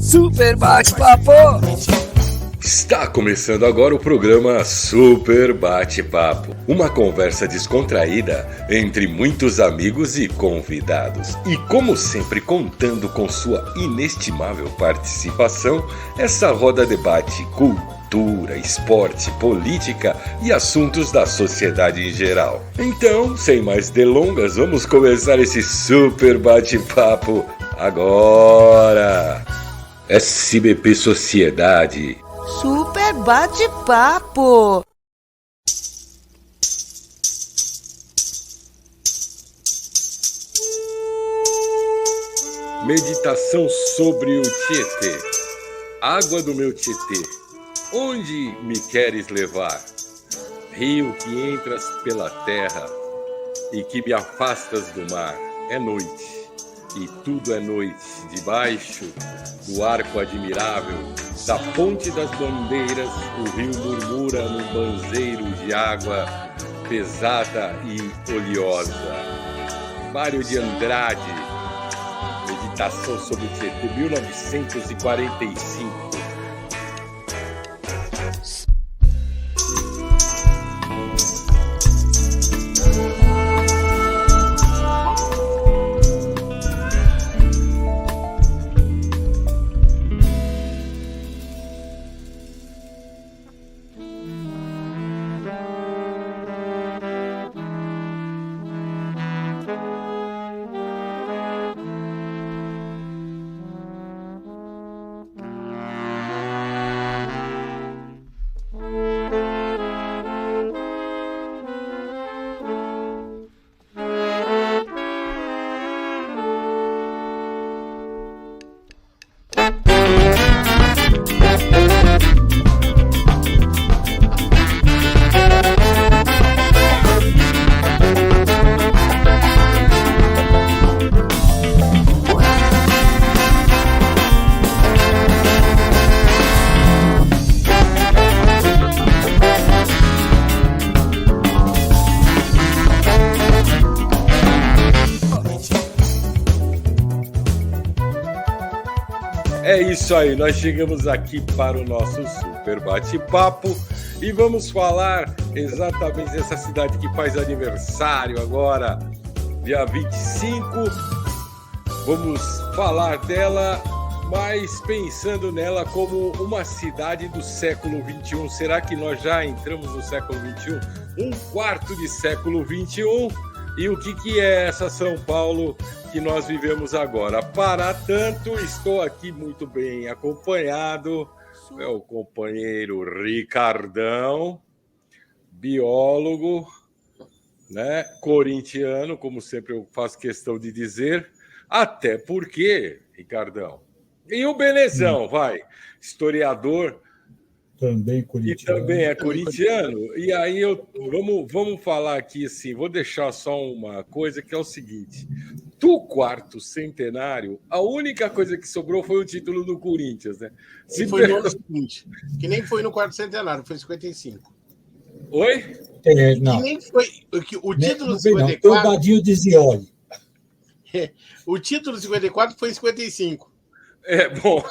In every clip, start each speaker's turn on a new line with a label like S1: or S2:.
S1: Super Bate-Papo!
S2: Está começando agora o programa Super Bate-Papo. Uma conversa descontraída entre muitos amigos e convidados. E como sempre, contando com sua inestimável participação, essa roda debate cultura, esporte, política e assuntos da sociedade em geral. Então, sem mais delongas, vamos começar esse Super Bate-Papo agora! SBP Sociedade.
S1: Super Bate-Papo!
S2: Meditação sobre o Tietê. Água do meu Tietê, onde me queres levar? Rio que entras pela terra e que me afastas do mar. É noite, e tudo é noite, debaixo do arco admirável, da ponte das bandeiras, o rio murmura num banzeiro de água pesada e oleosa. Mário de Andrade, Meditação sobre o Tietê, 1945. É isso aí, nós chegamos aqui para o nosso Super Bate-Papo e vamos falar exatamente dessa cidade que faz aniversário agora, dia 25. Vamos falar dela, mas pensando nela como uma cidade do século XXI. Será que nós já entramos no século XXI? Um quarto de século XXI. E o que é essa São Paulo que nós vivemos agora? Para tanto, estou aqui muito bem acompanhado, meu companheiro Ricardão, biólogo, né, corintiano, como sempre eu faço questão de dizer, até porque, Ricardão, e o Benezão, vai, historiador,
S3: também corintiano.
S2: E também é corintiano. E aí vamos falar aqui assim, vou deixar só uma coisa que é o seguinte. Do quarto centenário, a única coisa que sobrou foi o título do Corinthians, né?
S4: Foi no ano seguinte, que nem foi no quarto centenário, foi 55.
S2: Oi?
S4: Não. Que nem foi o título de 54.
S3: Foi o Dadinho de Zioli.
S4: O título de 54 foi em 55.
S2: Bom,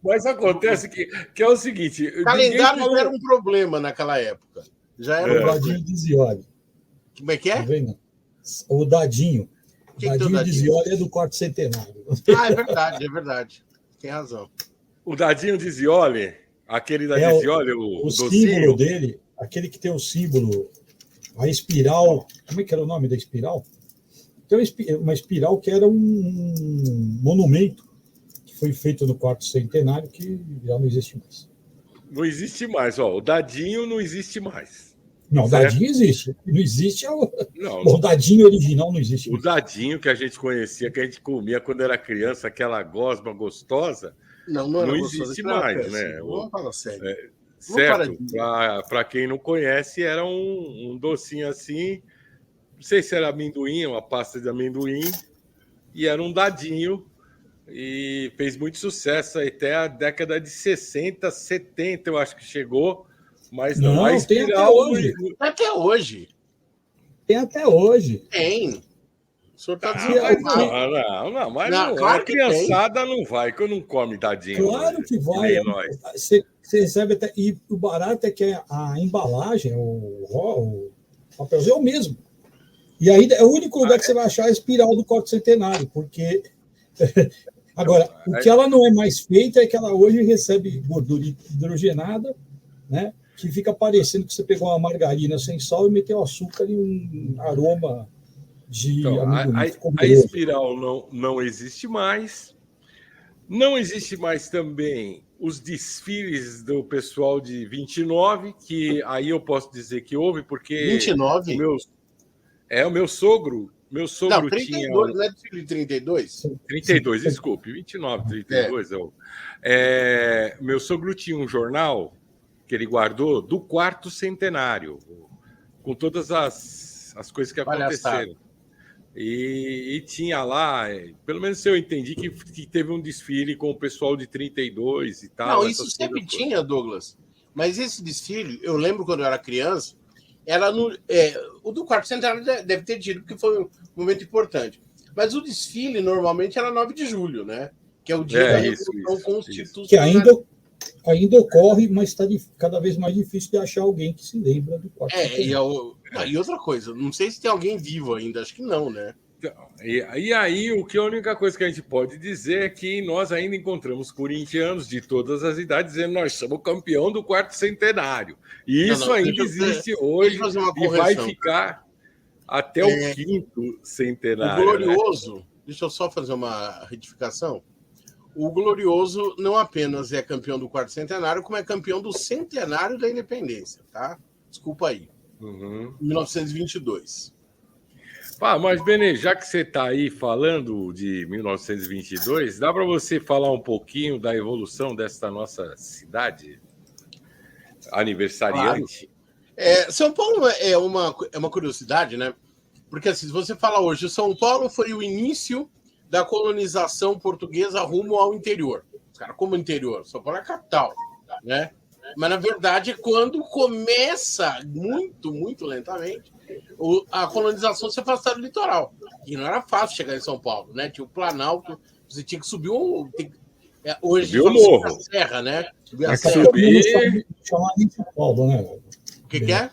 S2: mas acontece que é o seguinte...
S4: O calendário já era um problema naquela época. Já era
S3: o Dadinho de Zioli.
S4: Como é que é?
S3: O Dadinho. O
S4: Dadinho
S3: de Zioli é do quarto centenário.
S4: É verdade. Tem razão.
S2: O Dadinho de Zioli, aquele da Zioli,
S3: o símbolo dele, aquele que tem o símbolo, a espiral... Como é que era o nome da espiral? Tem uma espiral que era um monumento foi feito no quarto centenário, que já não existe mais.
S2: Não existe mais, ó. O Dadinho não existe mais.
S3: Não, o Dadinho existe. Não existe o Dadinho original não existe mais.
S2: O Dadinho que a gente conhecia, que a gente comia quando era criança, aquela gosma gostosa, não existe mais, né?
S4: Vamos falar sério.
S2: Certo, para quem não conhece, era um docinho assim, não sei se era amendoim, uma pasta de amendoim, e era um dadinho, e fez muito sucesso até a década de 60, 70, eu acho que chegou, mas não a espiral.
S4: Até hoje.
S3: Tem até hoje.
S4: Tem. O senhor está
S2: Não,
S4: dizendo
S3: aí,
S4: que vai.
S2: mas
S4: Não,
S2: não,
S4: claro
S2: a
S4: que
S2: criançada não vai, que eu não come tadinho.
S3: claro que vai.
S2: nem nós.
S3: Você recebe até. E o barato é que a embalagem, o papelzinho é o mesmo. E aí é o único lugar que você vai achar a espiral do quarto centenário, porque. Agora, o que ela não é mais feita é que ela hoje recebe gordura hidrogenada, né? Que fica parecendo que você pegou uma margarina sem sal e meteu açúcar e um aroma de
S2: Então,
S3: amendoim.
S2: a espiral não existe mais. Não existe mais também os desfiles do pessoal de 29, que aí eu posso dizer que houve, porque
S4: 29?
S2: o meu sogro
S4: Não,
S2: tinha
S4: 32, não é desfile de 32?
S2: 32, desculpe, 29, 32. Meu sogro tinha um jornal que ele guardou do quarto centenário, com todas as coisas que aconteceram. E tinha lá, pelo menos eu entendi que teve um desfile com o pessoal de 32 e tal.
S4: Não, isso sempre tinha, Douglas. Mas esse desfile, eu lembro quando eu era criança, era o do quarto centenário deve ter tido, porque foi um momento importante. Mas o desfile normalmente era 9 de julho, né? Que é o dia da Revolução Constitucional.
S3: Que ainda ocorre, mas está cada vez mais difícil de achar alguém que se lembra do quarto centenário.
S4: E outra coisa, não sei se tem alguém vivo ainda, acho que não, né?
S2: E aí, a única coisa que a gente pode dizer é que nós ainda encontramos corintianos de todas as idades dizendo nós somos campeão do quarto centenário. E isso ainda existe hoje e vai ficar até o quinto centenário.
S4: O Glorioso, deixa eu só fazer uma retificação. O Glorioso não apenas é campeão do quarto centenário, como é campeão do centenário da independência, tá? Desculpa aí. 1922.
S2: Mas, Benê, já que você está aí falando de 1922, dá para você falar um pouquinho da evolução desta nossa cidade aniversariante?
S4: Claro. São Paulo é uma curiosidade, né? Porque assim, se você fala hoje, São Paulo foi o início da colonização portuguesa rumo ao interior. Cara, como interior? São Paulo é a capital, né? Mas, na verdade, quando começa muito, muito lentamente, a colonização se afastar do litoral. E não era fácil chegar em São Paulo, né? Tinha o Planalto, você tinha que subir hoje
S2: subiu o morro.
S4: A serra, né? Subir
S3: a serra. Não chamava nem São Paulo, né?
S4: O que é?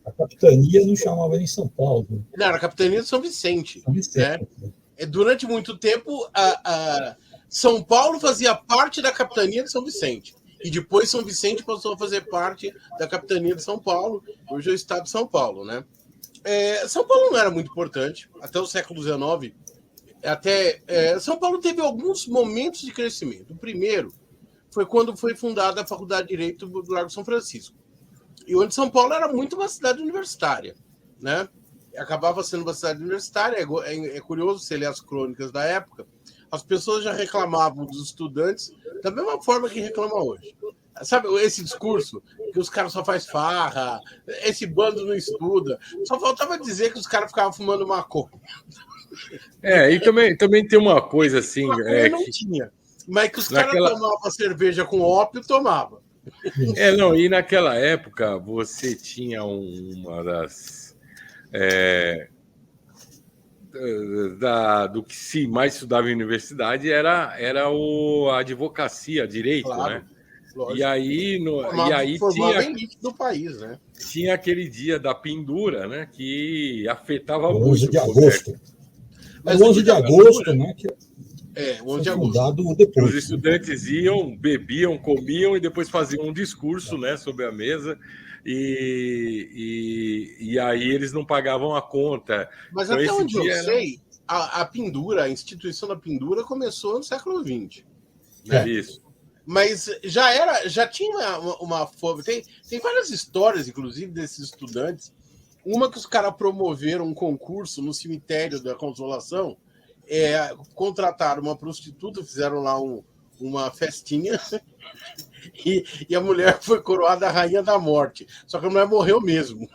S3: A capitania não chamava nem São Paulo.
S4: Não, era a capitania de São Vicente. São Vicente. Né? Durante muito tempo, São Paulo fazia parte da capitania de São Vicente. E depois São Vicente passou a fazer parte da capitania de São Paulo. Hoje é o estado de São Paulo, né? São Paulo não era muito importante. Até o século XIX, São Paulo teve alguns momentos de crescimento. O primeiro foi quando foi fundada a Faculdade de Direito do Largo São Francisco. E onde São Paulo era muito uma cidade universitária, né? Acabava sendo uma cidade universitária. É curioso você ler as crônicas da época. As pessoas já reclamavam dos estudantes da mesma forma que reclamam hoje. Sabe esse discurso que os caras só faz farra, esse bando não estuda. Só faltava dizer que os caras ficavam fumando maconha.
S2: E também tem uma coisa assim...
S4: não tinha. Mas que os caras tomavam cerveja com ópio, tomava.
S2: E naquela época você tinha uma das... do que se mais estudava em universidade era a advocacia, direito, claro, né? Lógico. E aí
S4: formava elite do país, né?
S2: Tinha aquele dia da pendura, né? Que afetava
S3: o
S2: muito
S3: 11 de agosto. Mas o 11 de agosto, né?
S4: O 11 de agosto.
S3: Depois,
S2: os estudantes iam, bebiam, comiam e depois faziam um discurso, né? Sobre a mesa. E aí eles não pagavam a conta.
S4: Mas então, até onde eu sei, a pendura, a instituição da pendura começou no século XX.
S2: Né? Isso.
S4: Mas já tinha uma forma. Tem várias histórias, inclusive, desses estudantes. Uma que os caras promoveram um concurso no cemitério da Consolação, contrataram uma prostituta, fizeram lá uma festinha. E a mulher foi coroada a rainha da morte. Só que a mulher morreu mesmo.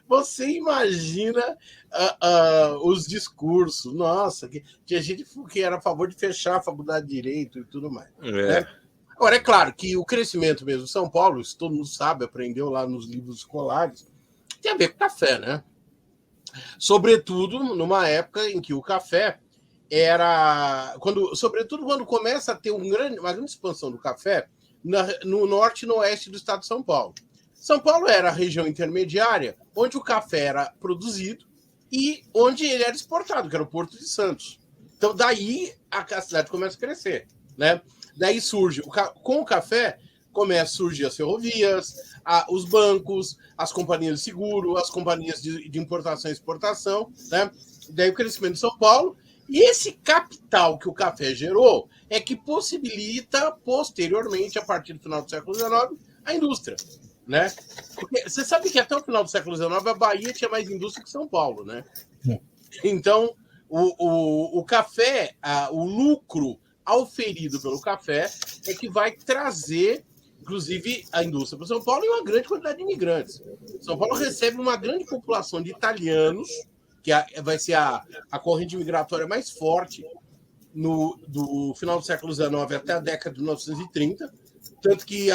S4: Você imagina os discursos. Nossa, tinha gente que era a favor de fechar a faculdade de Direito e tudo mais. Né? Agora, é claro que o crescimento mesmo de São Paulo, isso todo mundo sabe, aprendeu lá nos livros escolares, tem a ver com café, né? Sobretudo numa época em que o café era... sobretudo quando começa a ter uma grande expansão do café no norte e no oeste do estado de São Paulo. São Paulo era a região intermediária onde o café era produzido e onde ele era exportado, que era o Porto de Santos. Então, daí a cidade começa a crescer, né? Daí surge, com o café, começa a surgir as ferrovias, os bancos, as companhias de seguro, as companhias de importação e exportação, né? Daí o crescimento de São Paulo. E esse capital que o café gerou é que possibilita, posteriormente, a partir do final do século XIX, a indústria, né? Porque você sabe que até o final do século XIX a Bahia tinha mais indústria que São Paulo, né? Então, o café, o lucro auferido pelo café é que vai trazer, inclusive, a indústria para São Paulo e uma grande quantidade de imigrantes. São Paulo recebe uma grande população de italianos, que vai ser a corrente migratória mais forte do final do século XIX até a década de 1930, tanto que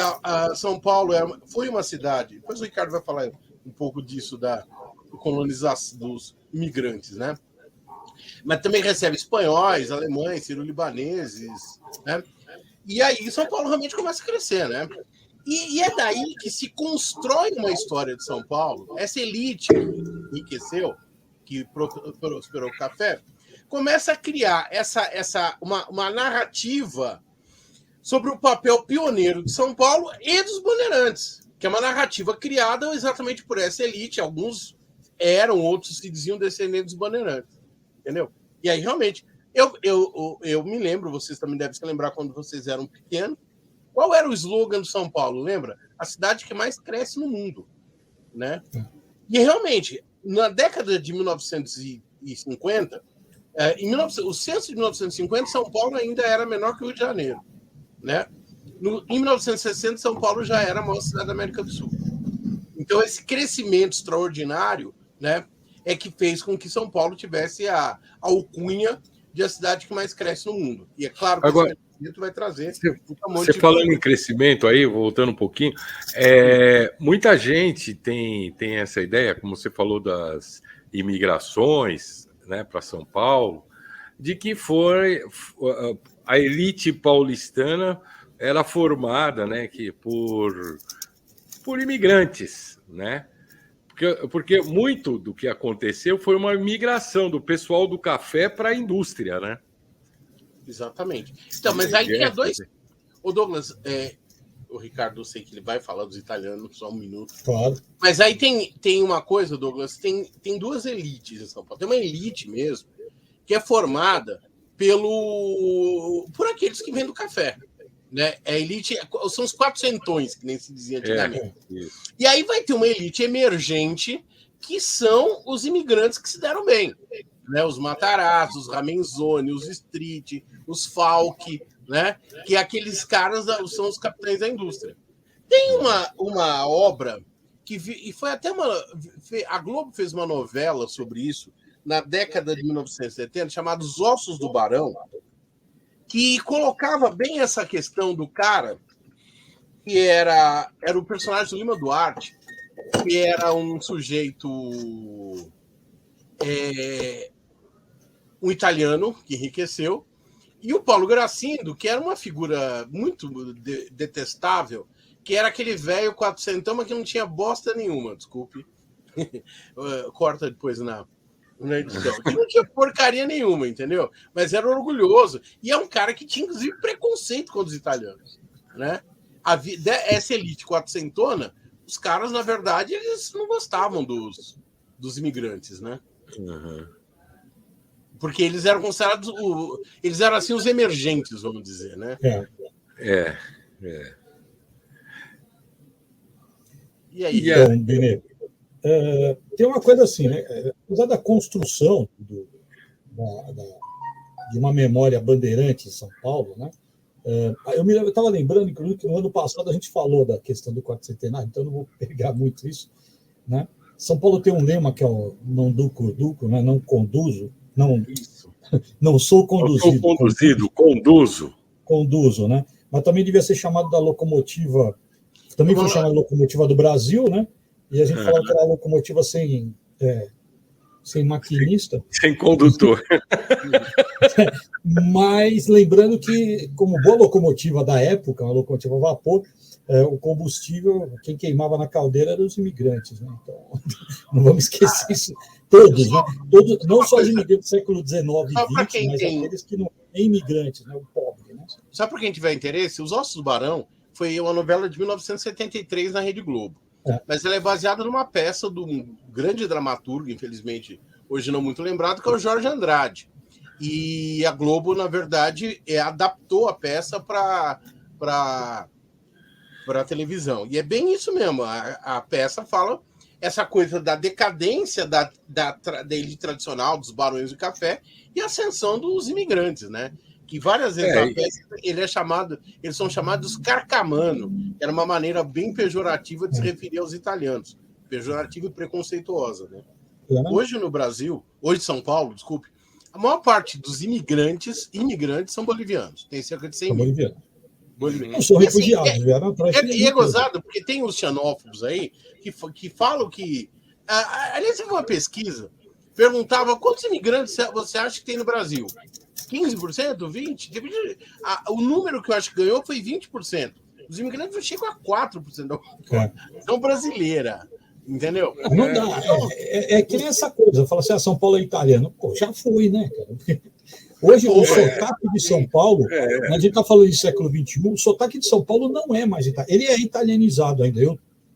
S4: São Paulo foi uma cidade, depois o Ricardo vai falar um pouco disso, da colonização dos imigrantes, né? Mas também recebe espanhóis, alemães, sírio-libaneses, né? E aí São Paulo realmente começa a crescer, né? E é daí que se constrói uma história de São Paulo. Essa elite que enriqueceu, que prosperou o café, começa a criar uma narrativa sobre o papel pioneiro de São Paulo e dos bandeirantes, que é uma narrativa criada exatamente por essa elite. Alguns eram, outros se diziam descendentes dos bandeirantes, entendeu? E aí, realmente, eu me lembro, vocês também devem se lembrar quando vocês eram pequenos, qual era o slogan de São Paulo, lembra? A cidade que mais cresce no mundo, né? E realmente, na década de 1950, o censo de 1950, São Paulo ainda era menor que o Rio de Janeiro, né? Em 1960, São Paulo já era a maior cidade da América do Sul. Então, esse crescimento extraordinário, né, é que fez com que São Paulo tivesse a alcunha de a cidade que mais cresce no mundo. E é claro que
S2: agora,
S4: esse crescimento vai trazer...
S2: Você falando em crescimento aí, voltando um pouquinho, muita gente tem essa ideia, como você falou das imigrações, né, para São Paulo, de que a elite paulistana era formada, né, por imigrantes, né? Porque muito do que aconteceu foi uma migração do pessoal do café para a indústria, né?
S4: Exatamente. Então, mas aí tinha dois... O Douglas, o Ricardo, eu sei que ele vai falar dos italianos, só um minuto.
S3: Claro.
S4: Mas aí tem uma coisa, Douglas, tem duas elites em São Paulo. Tem uma elite mesmo, que é formada por aqueles que vêm do café, né? A elite são os quatrocentões, que nem se dizia antigamente. E aí vai ter uma elite emergente, que são os imigrantes que se deram bem, né? Os Matarazzo, os Ramenzoni, os Street, os Falck, né? Que aqueles caras são os capitães da indústria. Tem uma obra e foi até a Globo fez uma novela sobre isso na década de 1970, chamada Os Ossos do Barão, que colocava bem essa questão do cara que era o personagem do Lima Duarte, que era um sujeito, um italiano que enriqueceu, e o Paulo Gracindo, que era uma figura muito detestável, que era aquele velho quatrocentão, mas que não tinha bosta nenhuma, desculpe. Corta depois na edição. Que não tinha porcaria nenhuma, entendeu? Mas era orgulhoso. E é um cara que tinha, inclusive, preconceito contra os italianos, né? Essa elite quatrocentona, os caras, na verdade, eles não gostavam dos imigrantes, né?
S2: Uhum.
S4: Porque eles eram considerados... Eles eram, assim, os emergentes, vamos dizer, né? E aí?
S3: Então, Benê, tem uma coisa assim, né? Apesar da construção de uma memória bandeirante em São Paulo, né? Eu estava lembrando, inclusive, que no ano passado a gente falou da questão do quatrocentenário, então eu não vou pegar muito isso, né? São Paulo tem um lema que é o não duco, né? Não conduzo, não sou conduzido.
S2: Não sou conduzido, conduzo,
S3: né? Mas também devia ser chamado da locomotiva, também foi chamado locomotiva do Brasil, né? e a gente falava que era a locomotiva sem maquinista.
S2: Sem condutor.
S3: Mas lembrando que, como boa locomotiva da época, uma locomotiva a vapor, o combustível, quem queimava na caldeira eram os imigrantes. Né? Então, não vamos esquecer isso. Todos, né? Todos, não só os imigrantes do século XIX e XX, mas aqueles que não nem imigrantes, né? O pobre. Né?
S4: Só para quem tiver interesse, Os Ossos do Barão foi uma novela de 1973 na Rede Globo. Mas ela é baseada numa peça de um grande dramaturgo, infelizmente, hoje não muito lembrado, que é o Jorge Andrade. E a Globo, na verdade, adaptou a peça para a televisão. E é bem isso mesmo. A peça fala essa coisa da decadência da elite tradicional, dos barões do café, e a ascensão dos imigrantes, né? Que várias vezes na peça eles são chamados carcamano, que era uma maneira bem pejorativa de se referir aos italianos. Pejorativa e preconceituosa, né? Hoje no Brasil, hoje em São Paulo, desculpe, a maior parte dos imigrantes são bolivianos. Tem cerca de 100 mil.
S3: Bolivianos. São refugiados, vieram atrás.
S4: E é gozado, porque tem os xenófobos aí que falam que... aliás, teve uma pesquisa, perguntava quantos imigrantes você acha que tem no Brasil? 15%? 20%? O número que eu acho que ganhou foi 20%. Os imigrantes não chegam a 4% da população brasileira. Entendeu?
S3: Não dá. É que nem essa coisa. Fala assim, São Paulo é italiano. Pô, já foi, né, cara? Hoje, o sotaque de São Paulo, a gente está falando de século XXI, o sotaque de São Paulo não é mais italiano. Ele é italianizado ainda.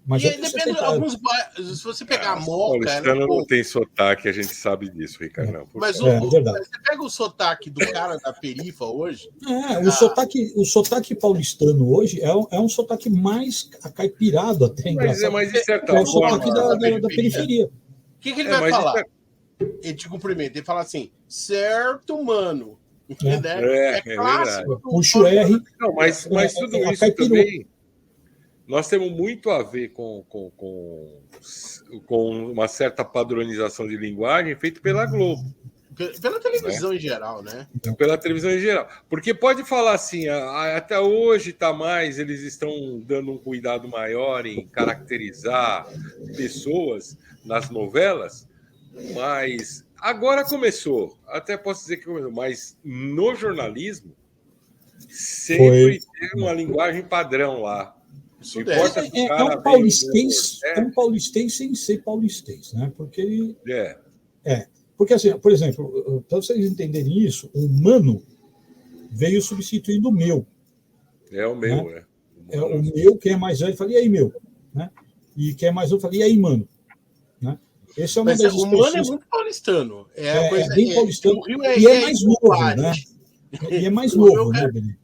S3: Mas
S4: depende de alguns bairros. Se você pegar a Moca...
S2: Paulistano não tem sotaque, a gente sabe disso, Ricardo.
S4: Mas você pega o sotaque do cara da perifa hoje...
S3: O sotaque paulistano hoje é um sotaque mais acaipirado até, engraçado.
S2: Mas de certa
S3: forma... É o sotaque da periferia.
S4: O que ele vai falar? Ele te cumprimenta, ele fala assim, certo, mano. É clássico.
S3: Puxa o R.
S2: Não, mas tudo isso também... Nós temos muito a ver com uma certa padronização de linguagem feita pela Globo.
S4: Pela televisão em geral, né?
S2: Pela televisão em geral. Porque pode falar assim, até hoje eles estão dando um cuidado maior em caracterizar pessoas nas novelas, mas agora começou, até posso dizer que começou, mas no jornalismo sempre tem uma linguagem padrão lá.
S3: É um paulistense sem ser paulistense, né? Porque ele. Porque, assim, por exemplo, para vocês entenderem isso, o mano veio substituindo o meu.
S2: É o meu,
S3: né? O meu, quem é mais velho, fala, e aí, meu? Né? E quem é mais novo, fala, e aí, mano? Né? Esse é uma das
S4: o mano é muito paulistano.
S3: É bem paulistano. E é mais novo, né? E é mais novo, né, Benito?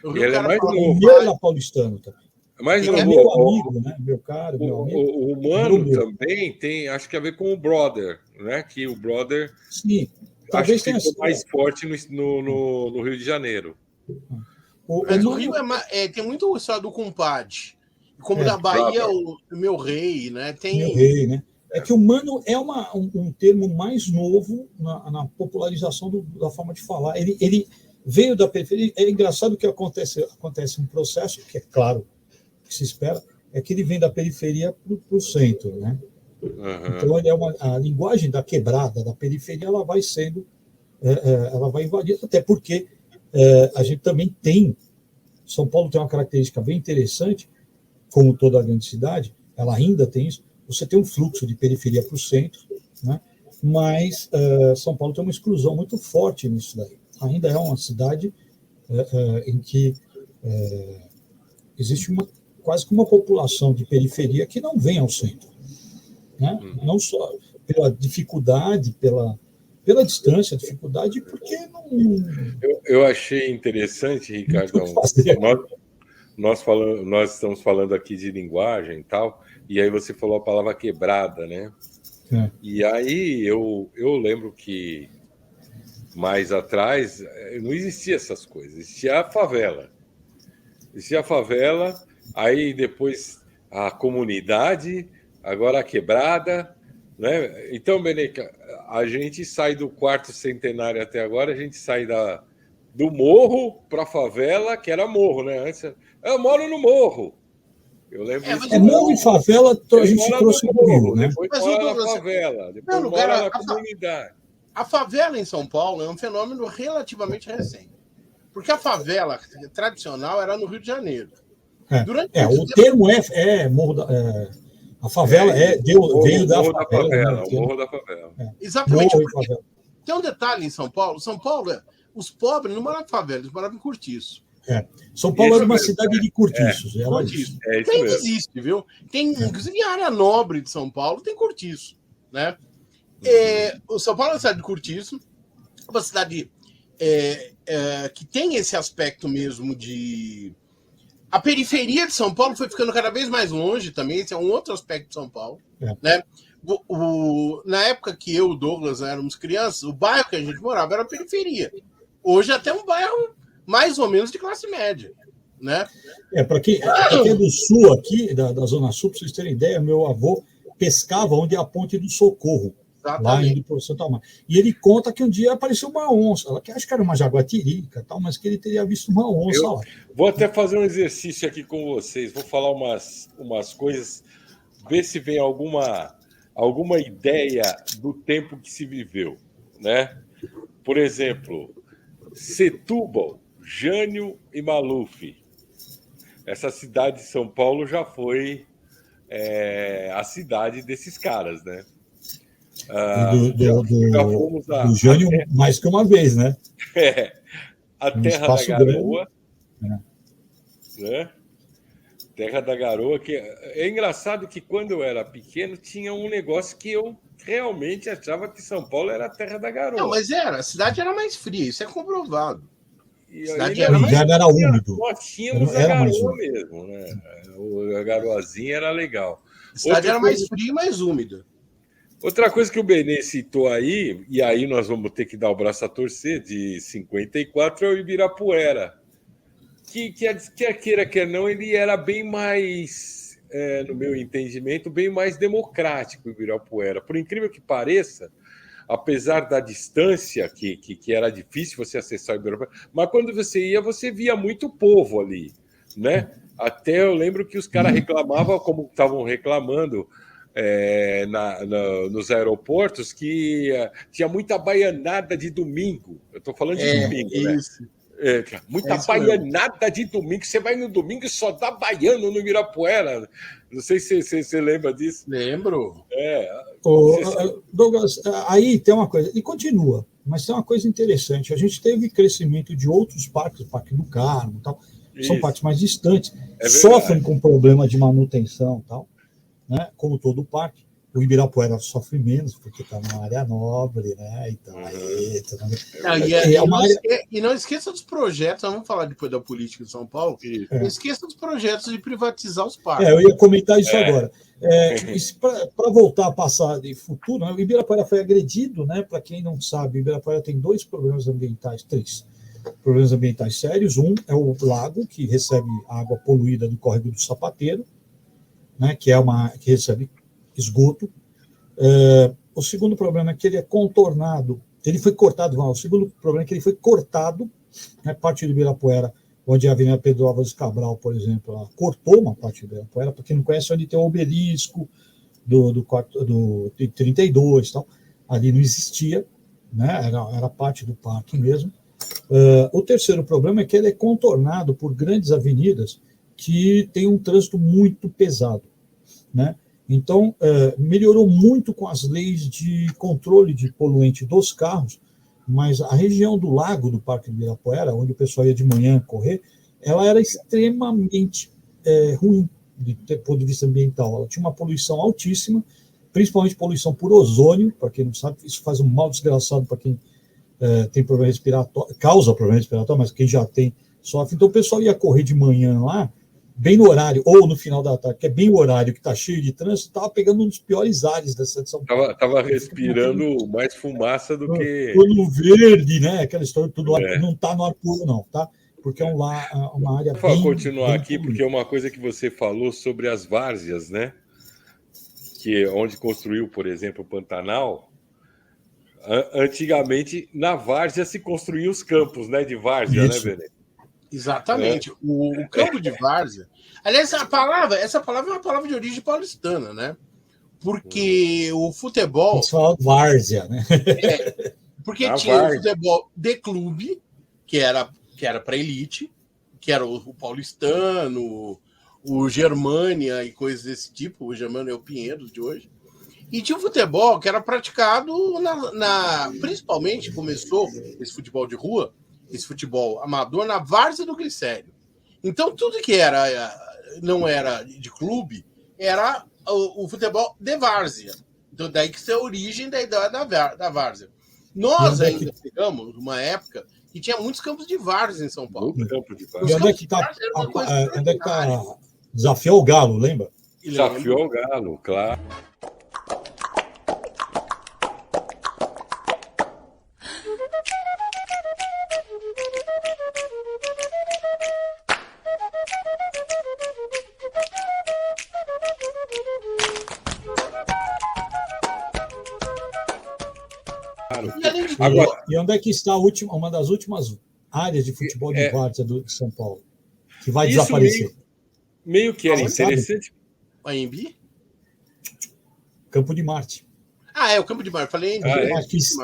S2: O
S3: meu era paulistano também.
S2: Mas
S3: é meu amigo, né? Meu caro, meu amigo.
S2: O humano também tem, acho que a ver com o brother, né? Que o brother
S3: talvez
S2: acho que ficou mais forte no Rio de Janeiro.
S4: Mas o Rio tem muito só do compadre. Como na Bahia, o meu rei, né?
S3: Meu rei, né? É que o mano é um termo mais novo na popularização da forma de falar. Ele veio da periferia. É engraçado que acontece um processo que, é claro, que se espera, é que ele vem da periferia para o centro, né? Então, a linguagem da quebrada, da periferia, ela vai sendo, ela vai invadindo, até porque a gente também tem, São Paulo tem uma característica bem interessante, como toda a grande cidade, ela ainda tem isso, você tem um fluxo de periferia para o centro, né? Mas São Paulo tem uma exclusão muito forte nisso daí. Ainda é uma cidade em que existe quase que uma população de periferia que não vem ao centro, né? Não só pela dificuldade, pela distância, dificuldade, porque não...
S2: Eu achei interessante, Ricardo, nós estamos falando aqui de linguagem e tal, e aí você falou a palavra quebrada, né? E aí eu lembro que mais atrás não existia essas coisas, existia a favela. Aí depois a comunidade, agora a quebrada, né? Então, Beneca, a gente sai do quarto centenário até agora, a gente sai do morro para a favela, que era morro, né? Antes, eu moro no morro. Eu lembro
S4: É, mas
S2: disso.
S3: É, morro e favela, a gente
S2: Mora
S3: trouxe
S2: no
S3: do Rio,
S2: morro,
S3: né?
S2: depois
S4: Mas,
S2: mora na
S4: Douglas,
S2: favela, depois
S4: não,
S2: mora
S4: cara,
S2: na comunidade.
S4: A favela em São Paulo é um fenômeno relativamente recente. Porque a favela tradicional era no Rio de Janeiro. Durante muito
S3: O
S4: tempo,
S3: termo morro a favela veio da
S2: Morro da
S3: favela, né?
S2: favela, o Morro da Favela.
S4: exatamente.
S3: Morro e favela.
S4: Tem um detalhe em São Paulo. São Paulo, os pobres não moravam em favela, eles moravam em cortiço.
S3: São Paulo
S2: Isso
S3: era uma
S2: mesmo,
S3: cidade de cortiços. Era
S4: Cortiço.
S3: isso.
S2: É isso
S4: Ainda
S2: mesmo.
S4: existe, viu? Tem, inclusive, em área nobre de São Paulo, tem cortiço. Né? O São Paulo é uma cidade de cortiço, uma cidade que tem esse aspecto mesmo de... A periferia de São Paulo foi ficando cada vez mais longe também, esse é um outro aspecto de São Paulo. Né? Na época que eu e o Douglas éramos crianças, o bairro que a gente morava era a periferia. Hoje até um bairro mais ou menos de classe média. Né?
S3: Para quem é do sul aqui, da Zona Sul, para vocês terem ideia, meu avô pescava onde é a Ponte do Socorro.
S4: Exatamente.
S3: Lá indo para o Santo Amaro. E ele conta que um dia apareceu uma onça, que acho que era uma jaguatirica, tal, mas que ele teria visto uma onça lá.
S2: Vou até fazer um exercício aqui com vocês, vou falar umas coisas, ver se vem alguma ideia do tempo que se viveu. Né? Por exemplo, Setúbal, Jânio e Maluf. Essa cidade de São Paulo já foi a cidade desses caras, né?
S3: Do Jânio mais que uma vez, né?
S2: A Terra da Garoa. Né? Terra da Garoa, que é engraçado que quando eu era pequeno tinha um negócio que eu realmente achava que São Paulo era a Terra da Garoa.
S4: Não, mas a cidade era mais fria, isso é comprovado.
S3: O inverno era úmido.
S2: Nós tínhamos a garoa mesmo, né? A garoazinha era legal.
S4: A cidade era mais fria e mais úmida.
S2: Outra coisa que o Benê citou aí, e aí nós vamos ter que dar o braço a torcer, de 54, é o Ibirapuera. Que quer queira, quer não, ele era bem mais, no meu entendimento, bem mais democrático, o Ibirapuera. Por incrível que pareça, apesar da distância, que era difícil você acessar o Ibirapuera, mas quando você ia, você via muito povo ali, né? Até eu lembro que os caras reclamavam, como estavam reclamando, nos aeroportos, que tinha muita baianada de domingo. Eu estou falando de domingo,
S4: isso.
S2: né? Muita baianada de domingo. Você vai no domingo e só dá baiano no Ibirapuera. Não sei se você lembra disso.
S4: Lembro.
S3: Douglas, aí tem uma coisa, e continua, mas tem uma coisa interessante. A gente teve crescimento de outros parques, o Parque do Carmo, tal, são parques mais distantes, sofrem com problema de manutenção, tal. Né? Como todo parque, o Ibirapuera sofre menos, porque está numa área nobre, né? Então,
S4: e não esqueça dos projetos, vamos falar depois da política de São Paulo, não esqueça dos projetos de privatizar os parques.
S3: Eu ia comentar isso agora. Para voltar a passar de futuro, né? O Ibirapuera foi agredido, né? Para quem não sabe, o Ibirapuera tem três problemas ambientais sérios. Um é o lago, que recebe água poluída do córrego do Sapateiro, né, que recebe esgoto. O segundo problema é que ele é contornado, ele foi cortado. O segundo problema é que ele foi cortado, né, parte do Ibirapuera, onde a Avenida Pedro Álvares Cabral, por exemplo, ela cortou uma parte do Ibirapuera, para quem não conhece, onde tem o obelisco do 32, tal, ali não existia, né, era parte do parque mesmo. O terceiro problema é que ele é contornado por grandes avenidas que tem um trânsito muito pesado, né? Então, melhorou muito com as leis de controle de poluente dos carros, mas a região do lago do Parque do Ibirapuera, onde o pessoal ia de manhã correr, ela era extremamente ruim do ponto de vista ambiental. Ela tinha uma poluição altíssima, principalmente poluição por ozônio, para quem não sabe, isso faz um mal desgraçado para quem tem problema respiratório, causa problema respiratório, mas quem já tem sofre. Então, o pessoal ia correr de manhã lá, bem no horário, ou no final da tarde, que é bem o horário que está cheio de trânsito, estava pegando um dos piores ares da cidade de São Paulo.
S2: Estava respirando mais fumaça do que...
S3: Tudo verde, né? Aquela história, tudo não está no ar puro, não, tá? Porque é uma área
S2: bem... Vou continuar
S3: bem
S2: aqui, porque é uma coisa que você falou sobre as várzeas, né? Que onde construiu, por exemplo, o Pantanal. Antigamente, na várzea se construíam os campos, né? De várzea,
S3: isso.
S2: Né, Benê?
S4: Exatamente. O campo de várzea. Aliás, essa palavra é uma palavra de origem paulistana, né? Porque o futebol.
S3: Pessoal várzea, né?
S4: Porque tinha o futebol de clube, que era para elite, que era o paulistano, o Germânia e coisas desse tipo. O Germânia é o Pinheiros de hoje. E tinha o futebol que era praticado principalmente começou esse futebol de rua, esse futebol amador na várzea do Glicério. Então tudo que não era de clube era o futebol de várzea. Então daí que é a origem da ideia da várzea. Nós ainda pegamos uma época que tinha muitos campos de várzea em São Paulo.
S3: E onde é que está desafiou o Galo, lembra?
S2: Desafiou o Galo, claro.
S3: E onde é que está uma das últimas áreas de futebol de várzea de São Paulo? Que vai desaparecer.
S2: Meio que era interessante.
S4: O AMB?
S3: Campo de Marte.
S4: É o Campo de Marte. Falei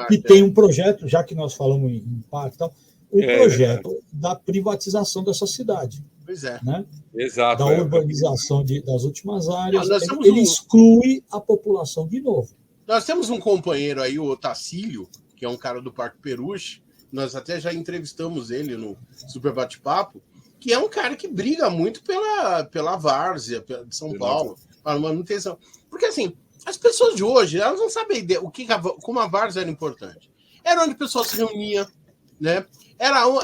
S3: que tem um projeto, já que nós falamos em parque e tal, projeto da privatização dessa cidade.
S4: Pois é.
S3: Né?
S2: Exato.
S3: Da urbanização das últimas áreas. Ele exclui a população de novo.
S4: Nós temos um companheiro aí, o Tacílio, que é um cara do Parque Peruche. Nós até já entrevistamos ele no Super Bate-Papo, que é um cara que briga muito pela várzea de São Paulo, para manutenção. Porque, assim, as pessoas de hoje, elas não sabem como a várzea era importante. Era onde o pessoal se reunia, né?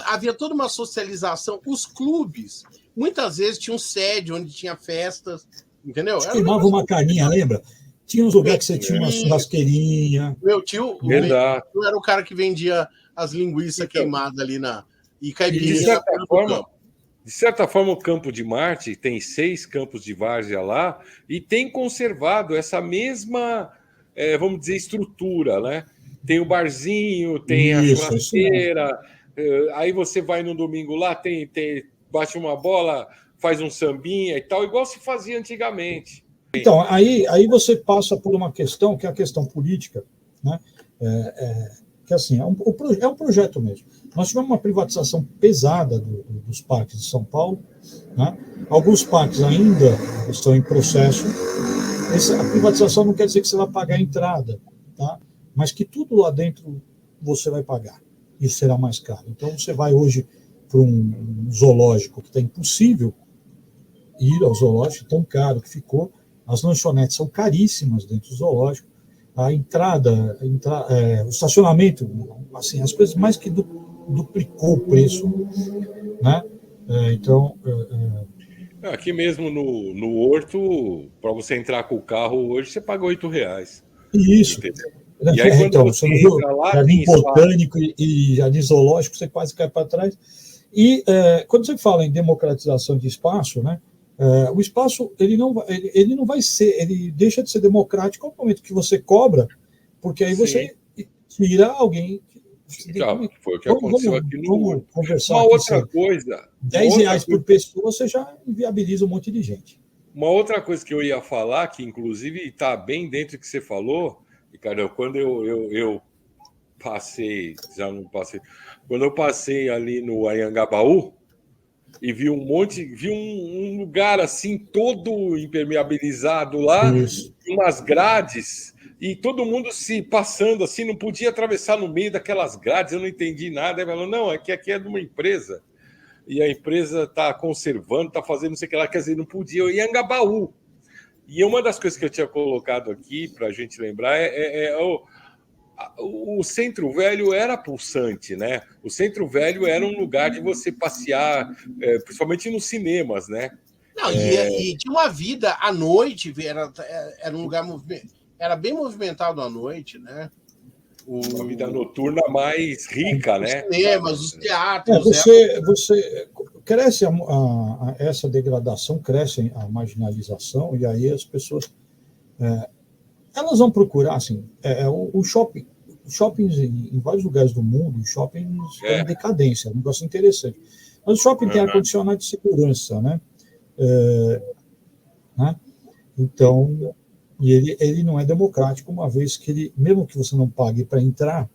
S4: Havia toda uma socialização. Os clubes, muitas vezes, tinham sede onde tinha festas, entendeu?
S3: Queimava uma carninha, lembra? Tinha uns lugares que você tinha uma churrasqueirinha.
S4: Meu tio era o cara que vendia as linguiças queimadas ali e caipirinha.
S2: De certa forma, o Campo de Marte tem 6 campos de várzea lá e tem conservado essa mesma, vamos dizer, estrutura, né? Tem o barzinho, tem a churrasqueira, aí você vai no domingo lá, bate uma bola, faz um sambinha e tal, igual se fazia antigamente.
S3: Então, aí você passa por uma questão, que é a questão política, né? Que assim, é um projeto mesmo. Nós tivemos uma privatização pesada dos parques de São Paulo, né? Alguns parques ainda estão em processo. A privatização não quer dizer que você vai pagar a entrada, tá? Mas que tudo lá dentro você vai pagar. Isso será mais caro. Então, você vai hoje para um zoológico que está impossível ir ao zoológico, tão caro que ficou. As lanchonetes são caríssimas dentro do zoológico. A entrada, o estacionamento, assim, as coisas mais que duplicou o preço, né? Então...
S2: Aqui mesmo no Horto, para você entrar com o carro hoje, você paga R$8.
S3: Isso.
S2: E aí, quando
S3: então,
S2: você entra lá,
S3: jardim botânico e jardim zoológico, você quase cai para trás. E quando você fala em democratização de espaço, né? O espaço ele não vai ser, ele deixa de ser democrático ao momento que você cobra, porque aí você tira alguém.
S2: Foi o que aconteceu aqui no
S3: Horto.
S2: Uma outra coisa.
S3: R$10 por pessoa, você já inviabiliza um monte de gente.
S2: Uma outra coisa que eu ia falar, que inclusive está bem dentro do que você falou, Ricardo, quando eu passei, já não passei, quando eu passei ali no Anhangabaú, e vi um lugar assim todo impermeabilizado lá, umas grades, e todo mundo se passando assim, não podia atravessar no meio daquelas grades, eu não entendi nada. Ele falou, não, aqui é de uma empresa, e a empresa está conservando, está fazendo não sei o que lá, quer dizer, não podia, eu ia em Anhangabaú. E uma das coisas que eu tinha colocado aqui, para a gente lembrar, o Centro Velho era pulsante, né? O Centro Velho era um lugar de você passear, principalmente nos cinemas, né?
S4: Não, e tinha uma vida à noite, era um lugar era bem movimentado à noite, né?
S2: Uma vida noturna mais rica, né?
S4: Os cinemas, os teatros.
S3: Você cresce essa degradação, cresce a marginalização, e aí as pessoas elas vão procurar, assim, shoppings em vários lugares do mundo, shoppings em decadência, um negócio interessante. Mas o shopping tem ar-condicionado de segurança, né? Né? Então, e ele não é democrático, uma vez que ele, mesmo que você não pague para entrar,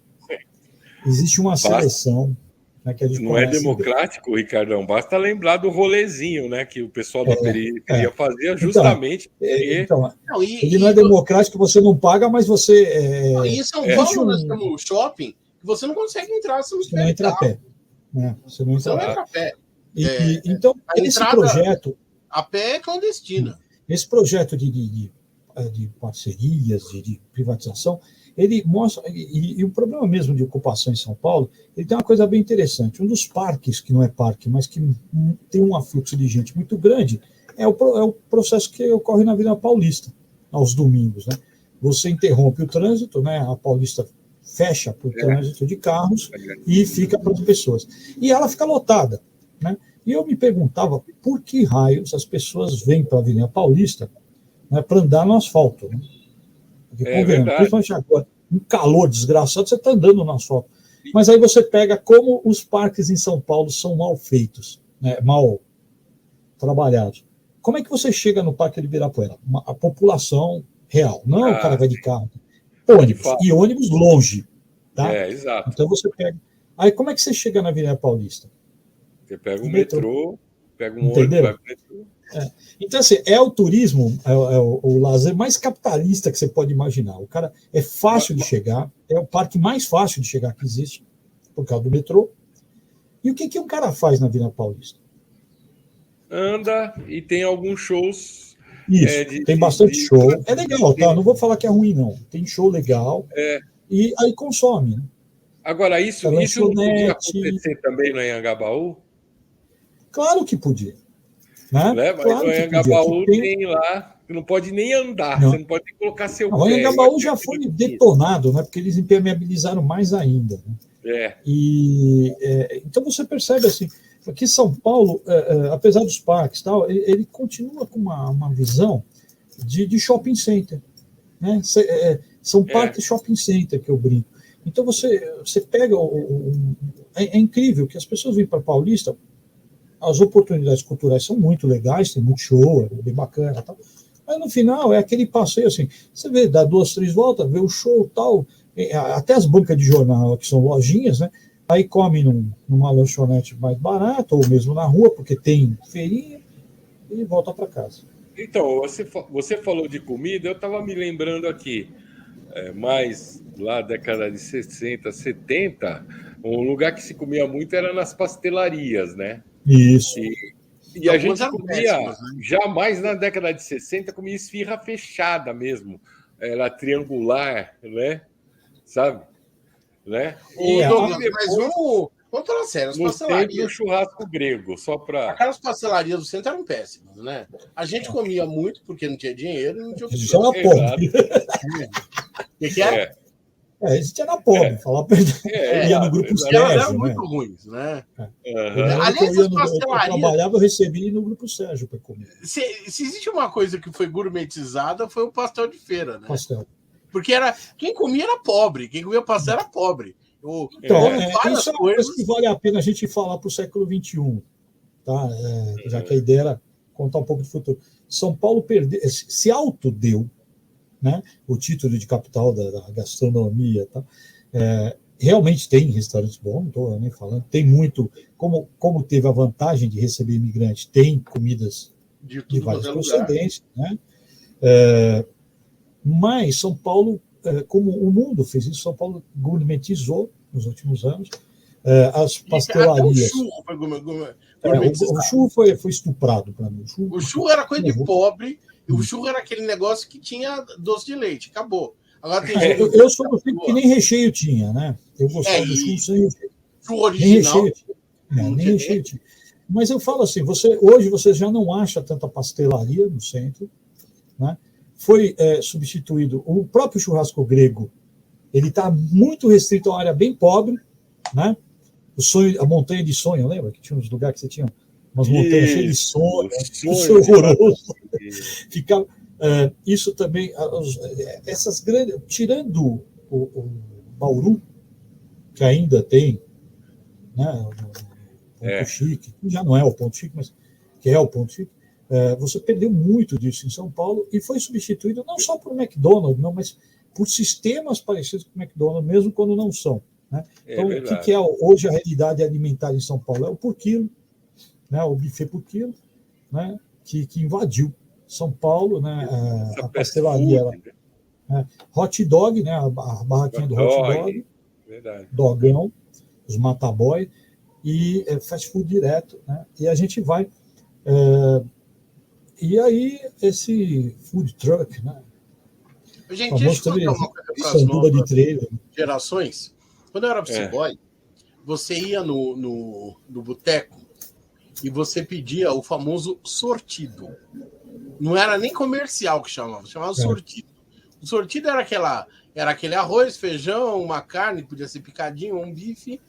S3: existe uma seleção. Né, que a gente
S2: não é democrático, Ricardão, basta lembrar do rolezinho, né, que o pessoal da periferia fazia justamente
S3: então, ele não é democrático, você não paga, mas você...
S4: em São Paulo nós temos um shopping que você não consegue entrar se
S3: você não entra a pé. Né? Você não entra
S4: a pé.
S3: Então, esse projeto...
S4: A pé é clandestina.
S3: Esse projeto de parcerias, de privatização, ele mostra, e o problema mesmo de ocupação em São Paulo, ele tem uma coisa bem interessante. Um dos parques, que não é parque, mas que tem um afluxo de gente muito grande, é o processo que ocorre na Avenida Paulista, aos domingos. Né? Você interrompe o trânsito, né? A Paulista fecha para o trânsito de carros e fica para as pessoas. E ela fica lotada. Né? E eu me perguntava por que raios as pessoas vêm para a Avenida Paulista, né, para andar no asfalto. Né? Principalmente agora, um calor desgraçado, você está andando no asfalto. Mas aí você pega como os parques em São Paulo são mal feitos, né, mal trabalhados. Como é que você chega no Parque de Ibirapuera? A população real, não o cara vai de carro. Ônibus, e ônibus longe. Tá?
S2: Exato.
S3: Então você pega... Aí como é que você chega na Avenida Paulista?
S2: Você pega um metrô, pega um
S3: ônibus, vai pro
S2: metrô.
S3: Então, assim, é o turismo, o lazer mais capitalista que você pode imaginar. O cara é fácil de chegar, é o parque mais fácil de chegar que existe, por causa do metrô. E o que um cara faz na Avenida Paulista?
S2: Anda e tem alguns shows.
S3: Isso, tem bastante show. É legal, tá? Não vou falar que é ruim, não. Tem show legal. E aí consome. Né?
S2: Agora, isso não podia acontecer também no Anhangabaú?
S3: Claro que podia. Né?
S2: Mas claro o Anhangabaú tem lá, não pode nem andar, você não pode nem colocar seu pé.
S3: O Anhangabaú já foi detonado, né? Porque eles impermeabilizaram mais ainda. Né? Então você percebe assim, que São Paulo, apesar dos parques, tal, ele continua com uma visão de shopping center. Né? São parques shopping center que eu brinco. Então você pega... É incrível que as pessoas vêm para Paulista. As oportunidades culturais são muito legais, tem muito show, é bem bacana, tal. Mas no final é aquele passeio assim, você vê, dá 2, 3 voltas, vê o show tal, até as bancas de jornal, que são lojinhas, né? Aí come numa lanchonete mais barata, ou mesmo na rua, porque tem feirinha, e volta para casa.
S2: Então, você falou de comida, eu estava me lembrando aqui, mais lá década de 60, 70, um lugar que se comia muito era nas pastelarias, né?
S3: Isso.
S2: E a gente comia, jamais na década de 60, comia esfirra fechada mesmo. Era triangular, né? Sabe? Né?
S4: Mas vamos falar sério, as pastelarias...
S2: No churrasco grego, só para...
S4: Aquelas pastelarias do centro eram péssimas, né? A gente comia muito porque não tinha dinheiro e não tinha
S3: opção. Já era pobre.
S4: O que é?
S3: A gente era pobre, falar ia no grupo Sérgio.
S4: Eram muito ruins, né?
S3: Aliás, as pastelarias... Eu trabalhava, eu recebi no grupo Sérgio para comer.
S4: Se existe uma coisa que foi gourmetizada, foi o pastel de feira, né?
S3: Pastel.
S4: Porque quem comia era pobre, quem comia pastel era pobre.
S3: Então, isso é uma coisa que vale a pena a gente falar para o século XXI, tá? Já que a ideia era contar um pouco do futuro. São Paulo se autodeu, né, o título de capital da gastronomia. Tá? Realmente tem restaurantes bons, não estou nem falando. Tem muito, como teve a vantagem de receber imigrante, tem comidas de várias procedências. Né? Mas São Paulo, como o mundo fez isso, São Paulo gourmetizou nos últimos anos. As pastelarias. O churro foi estuprado para mim.
S4: O churro era coisa de pobre. O churro era aquele negócio que tinha doce de leite, acabou. Agora tem
S3: eu sou do tipo que nem recheio tinha, né? Eu gostava do churro sem recheio.
S4: Churro original.
S3: Nem recheio tinha. Mas eu falo assim, hoje você já não acha tanta pastelaria no centro, né? Foi substituído o próprio churrasco grego. Ele está muito restrito a uma área bem pobre, né? A montanha de sonho, lembra que tinha uns lugares que você tinha umas montanhas cheias de sonho, isso é horroroso. Ficava, isso também, essas grandes, tirando o Bauru, que ainda tem, né, ponto chique, que já não é o ponto chique, mas que é o ponto chique. Você perdeu muito disso em São Paulo e foi substituído não só por McDonald's, não, mas por sistemas parecidos com o McDonald's, mesmo quando não são. Né? Então, o que é hoje a realidade alimentar em São Paulo? É o por quilo, né? O buffet por quilo, né? que invadiu São Paulo, né? A pastelaria, hot dog, né? A barraquinha do hot dog, dogão, os mataboy, e fast food direto. Né? E a gente vai... e aí, esse food truck, né?
S4: Gente, deixa eu contar uma coisa para as novas gerações. Quando eu era office boy, você ia no boteco e você pedia o famoso sortido. Não era nem comercial que chamava sortido. O sortido era aquele arroz, feijão, uma carne, podia ser picadinho, um bife,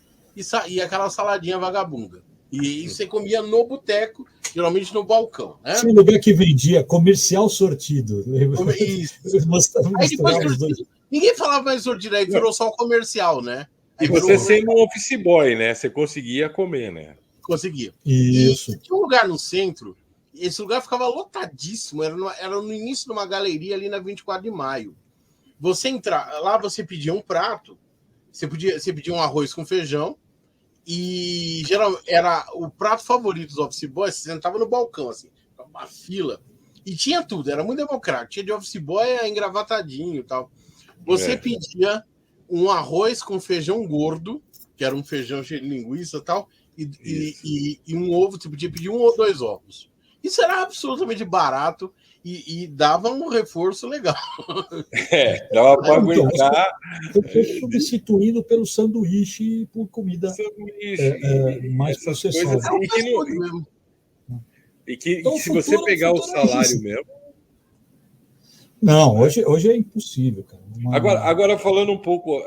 S4: e aquela saladinha vagabunda. E você comia no boteco, geralmente no balcão. Né?
S3: Tinha um lugar que vendia comercial sortido.
S4: Isso. Aí depois, ninguém falava mais sortido, aí virou só o comercial, né? Aí
S2: e você sendo um office boy, né? Você conseguia comer, né?
S4: Conseguia.
S3: Isso.
S4: E tinha um lugar no centro, esse lugar ficava lotadíssimo, era no início de uma galeria ali na 24 de maio. Você entrar lá, você pedia um prato, você pedia um arroz com feijão, e geralmente era o prato favorito dos office boys. Você sentava no balcão, assim, uma fila, e tinha tudo, era muito democrático. Tinha de office boy engravatadinho e tal. Você pedia um arroz com feijão gordo, que era um feijão cheio de linguiça e tal, e um ovo, você podia pedir 1 ou 2 ovos. Isso era absolutamente barato e dava um reforço legal.
S2: Dava para aguentar.
S3: Foi substituído pelo sanduíche por comida mais processada.
S2: E que se você pegar o salário mesmo...
S3: Não, hoje é impossível, cara.
S2: Agora falando um pouco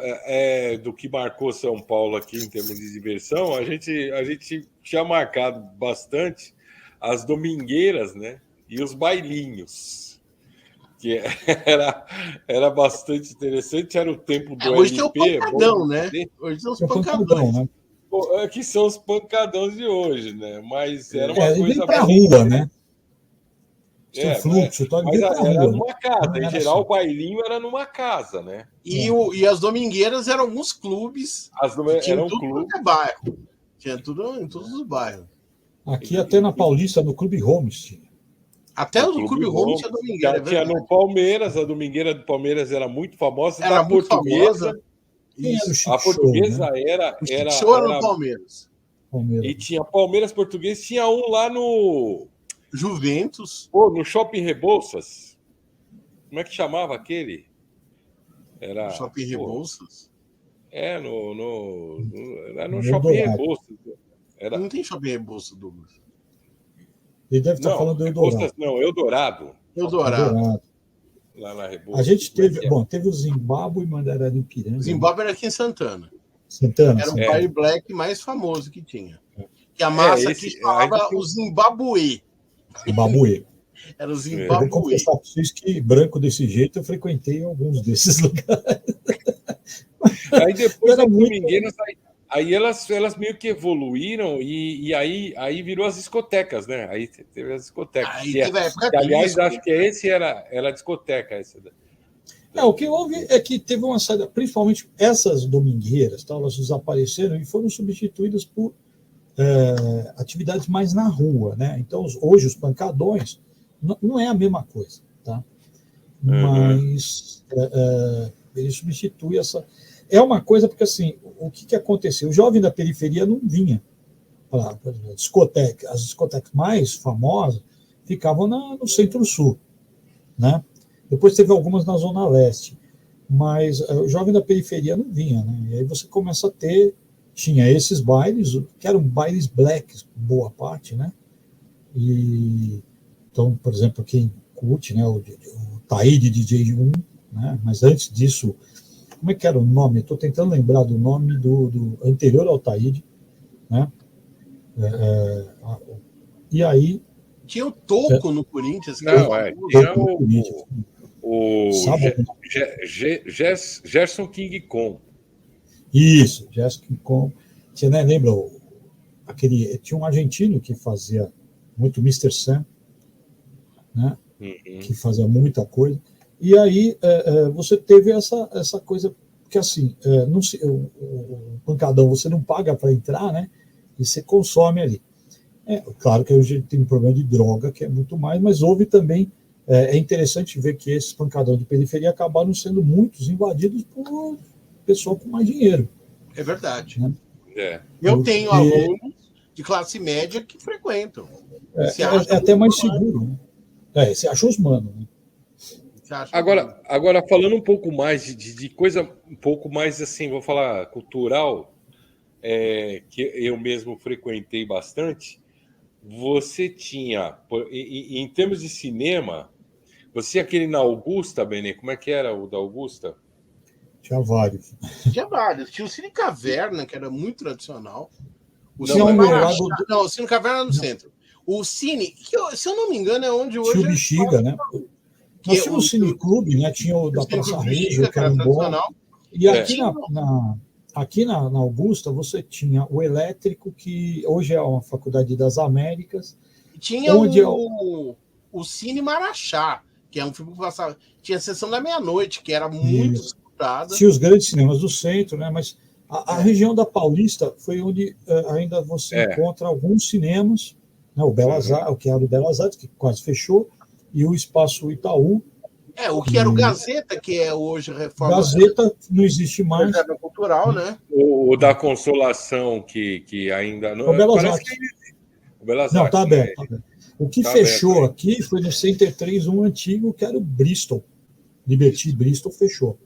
S2: do que marcou São Paulo aqui em termos de diversão, a gente tinha marcado bastante as domingueiras, né? E os bailinhos, que era bastante interessante. Era o tempo do
S4: hoje LP. Hoje tem o pancadão, né? Hoje são os pancadões.
S3: Né?
S2: Que são os pancadões de hoje, né? Mas era uma coisa...
S3: Vem pra rua, né? Fluxo,
S2: mas era numa casa. Em geral, o bailinho era numa casa, né?
S4: E as domingueiras eram uns clubes.
S2: Eram clubes.
S4: Bairro. Tinha tudo em todos os bairros.
S3: Aqui até na Paulista, no Clube Holmes tinha.
S4: Até no Clube Holmes tinha domingueira.
S2: Tinha no Palmeiras, a domingueira do Palmeiras era muito famosa.
S4: Era a portuguesa.
S2: A portuguesa era
S4: no Palmeiras.
S2: E tinha Palmeiras português, tinha um lá no
S4: Juventus.
S2: No Shopping Rebouças. Como é que chamava aquele? Era
S4: Shopping Rebouças?
S2: No Shopping Rebouças.
S4: Não tem Shopping Rebouças, Douglas.
S3: Ele deve estar falando do Eldorado.
S2: Não, Eldorado. Lá na Rebouças.
S3: A gente teve o Zimbábue e Mandararipiranga.
S4: O Zimbábue era aqui em Santana. Era o Fire Black mais famoso que tinha. Que a massa aqui chamava o Zimbabuê.
S3: Zimbabuê.
S4: Era o Zimbabuê.
S3: Eu vou confessar para vocês que branco desse jeito eu frequentei alguns desses lugares.
S2: Aí depois das domingueiras, aí elas meio que evoluíram e aí virou as discotecas, né? Aí teve as discotecas. Aliás, acho que esse era a discoteca.
S3: O que houve é que teve uma saída, principalmente essas domingueiras, elas desapareceram e foram substituídas por atividades mais na rua, né? Então, hoje os pancadões não é a mesma coisa, tá? Mas ele substitui essa... É uma coisa porque, assim, o que aconteceu? O jovem da periferia não vinha para a discoteca. As discotecas mais famosas ficavam no Centro-Sul, né? Depois teve algumas na Zona Leste, mas o jovem da periferia não vinha, né? E aí você começa a ter... Tinha esses bailes, que eram bailes blacks, boa parte, né? Então, por exemplo, quem curte, né? O Taíde DJ1, né? Mas antes disso... Como é que era o nome? Estou tentando lembrar do nome do anterior ao Taíde, né? E aí...
S4: Tinha o Toco no Corinthians.
S2: Tinha o Gerson King Kong.
S3: Isso, Gerson King Kong. Você, né, lembra tinha um argentino que fazia muito Mr. Sam, né? Que fazia muita coisa. E aí você teve essa coisa que assim, o pancadão você não paga para entrar, né? E você consome ali. Claro que hoje tem um problema de droga, que é muito mais, mas houve também. É interessante ver que esses pancadão de periferia acabaram sendo muitos invadidos por pessoal com mais dinheiro.
S4: É verdade.
S3: Né?
S4: Eu tenho alunos de classe média que frequentam.
S3: É até mais seguro. Né? Você acha os manos. Né?
S2: Agora, falando um pouco mais de coisa, um pouco mais assim, vou falar cultural, que eu mesmo frequentei bastante, você tinha, em termos de cinema, você tinha aquele na Augusta, Benê, como é que era o da Augusta?
S3: Tinha vários.
S4: Tinha o Cine Caverna, que era muito tradicional. O Cine Caverna no centro. O Cine, que se eu não me engano, é onde hoje...
S3: Tinha o Bexiga, né? Nós tínhamos o Cine Clube, né? Tinha o da Praça Regia, que era um bom. E aqui na Augusta, você tinha o Elétrico, que hoje é uma Faculdade das Américas.
S4: Tinha o Cine Marachá, que é um filme que passava... Tinha a Sessão da Meia-Noite, que era muito disputada.
S3: Tinha os grandes cinemas do centro, né? Mas a região da Paulista foi onde ainda você encontra alguns cinemas, né? O que era o Belas Artes, que quase fechou, e o Espaço Itaú.
S4: O que era o Gazeta, que é hoje reforma.
S3: Gazeta não existe mais.
S4: Reserva cultural, né?
S2: O da Consolação, que ainda não.
S3: O Belas Artes.
S2: O Belas
S3: não,
S2: Artes.
S3: Tá aberto. O que fechou aqui foi no Center 3, um antigo, que era o Bristol. Liberty Bristol fechou.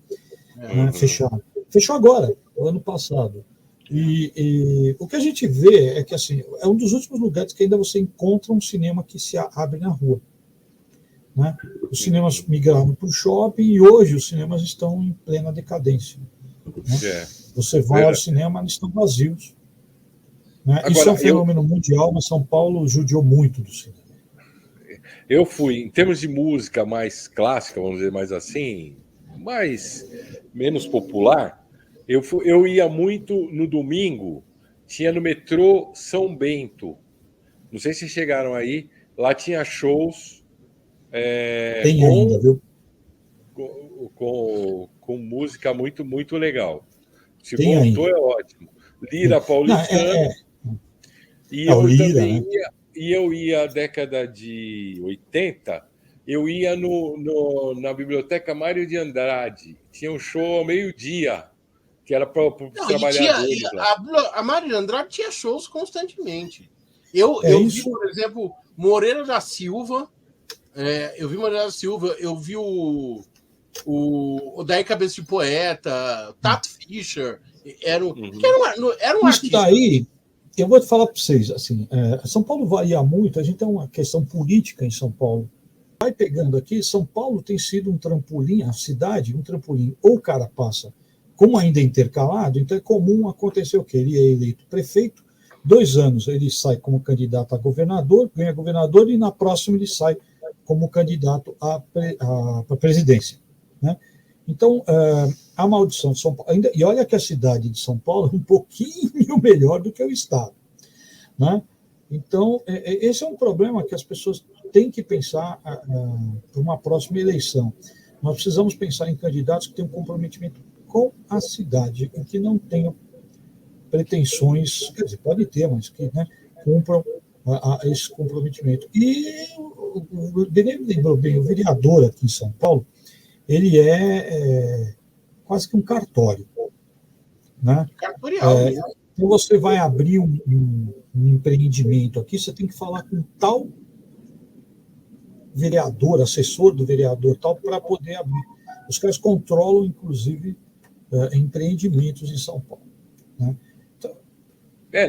S3: Fechou agora, o ano passado. E o que a gente vê é que assim, é um dos últimos lugares que ainda você encontra um cinema que se abre na rua. Né? Os cinemas migraram para o shopping e hoje os cinemas estão em plena decadência. Né? Você vai ao cinema, eles estão vazios. Né? Agora, isso é um fenômeno mundial, mas São Paulo judiou muito do cinema.
S2: Eu fui, em termos de música mais clássica, vamos dizer mais assim, menos popular, eu ia muito no domingo, tinha no metrô São Bento. Não sei se chegaram aí, lá tinha shows
S3: ainda, viu?
S2: Com música muito, muito legal. Se
S3: Tem
S2: voltou,
S3: ainda.
S2: É ótimo. Lira paulistana. E eu
S3: Lira,
S2: também
S3: né?
S2: eu ia na década de 80, eu ia na Biblioteca Mário de Andrade. Tinha um show ao meio-dia, que era para os trabalhadores.
S4: A Mário de Andrade tinha shows constantemente. Eu vi, por exemplo, Moreira da Silva. Eu vi o Daí Cabeça de Poeta, Tato Fischer. Era um
S3: Isso
S4: artista.
S3: daí, eu vou falar para vocês, assim, São Paulo varia muito, a gente tem uma questão política em São Paulo. Vai pegando aqui, São Paulo tem sido um trampolim, a cidade, um trampolim. Ou o cara passa, como ainda é intercalado, então é comum acontecer o quê? Ele é eleito prefeito, 2 anos ele sai como candidato a governador, ganha governador, e na próxima ele sai como candidato à presidência. Né? Então, a maldição de São Paulo... E olha que a cidade de São Paulo é um pouquinho melhor do que o Estado. Né? Então, esse é um problema que as pessoas têm que pensar para uma próxima eleição. Nós precisamos pensar em candidatos que tenham comprometimento com a cidade e que não tenham pretensões, quer dizer, pode ter, mas que cumpram esse comprometimento. E o Benê lembrou bem, o vereador aqui em São Paulo, ele é quase que um cartório. Né?
S4: Cartorial.
S3: Então você vai abrir um empreendimento aqui, você tem que falar com tal vereador, assessor do vereador, tal, para poder abrir. Os caras controlam, inclusive, empreendimentos em São Paulo. Né?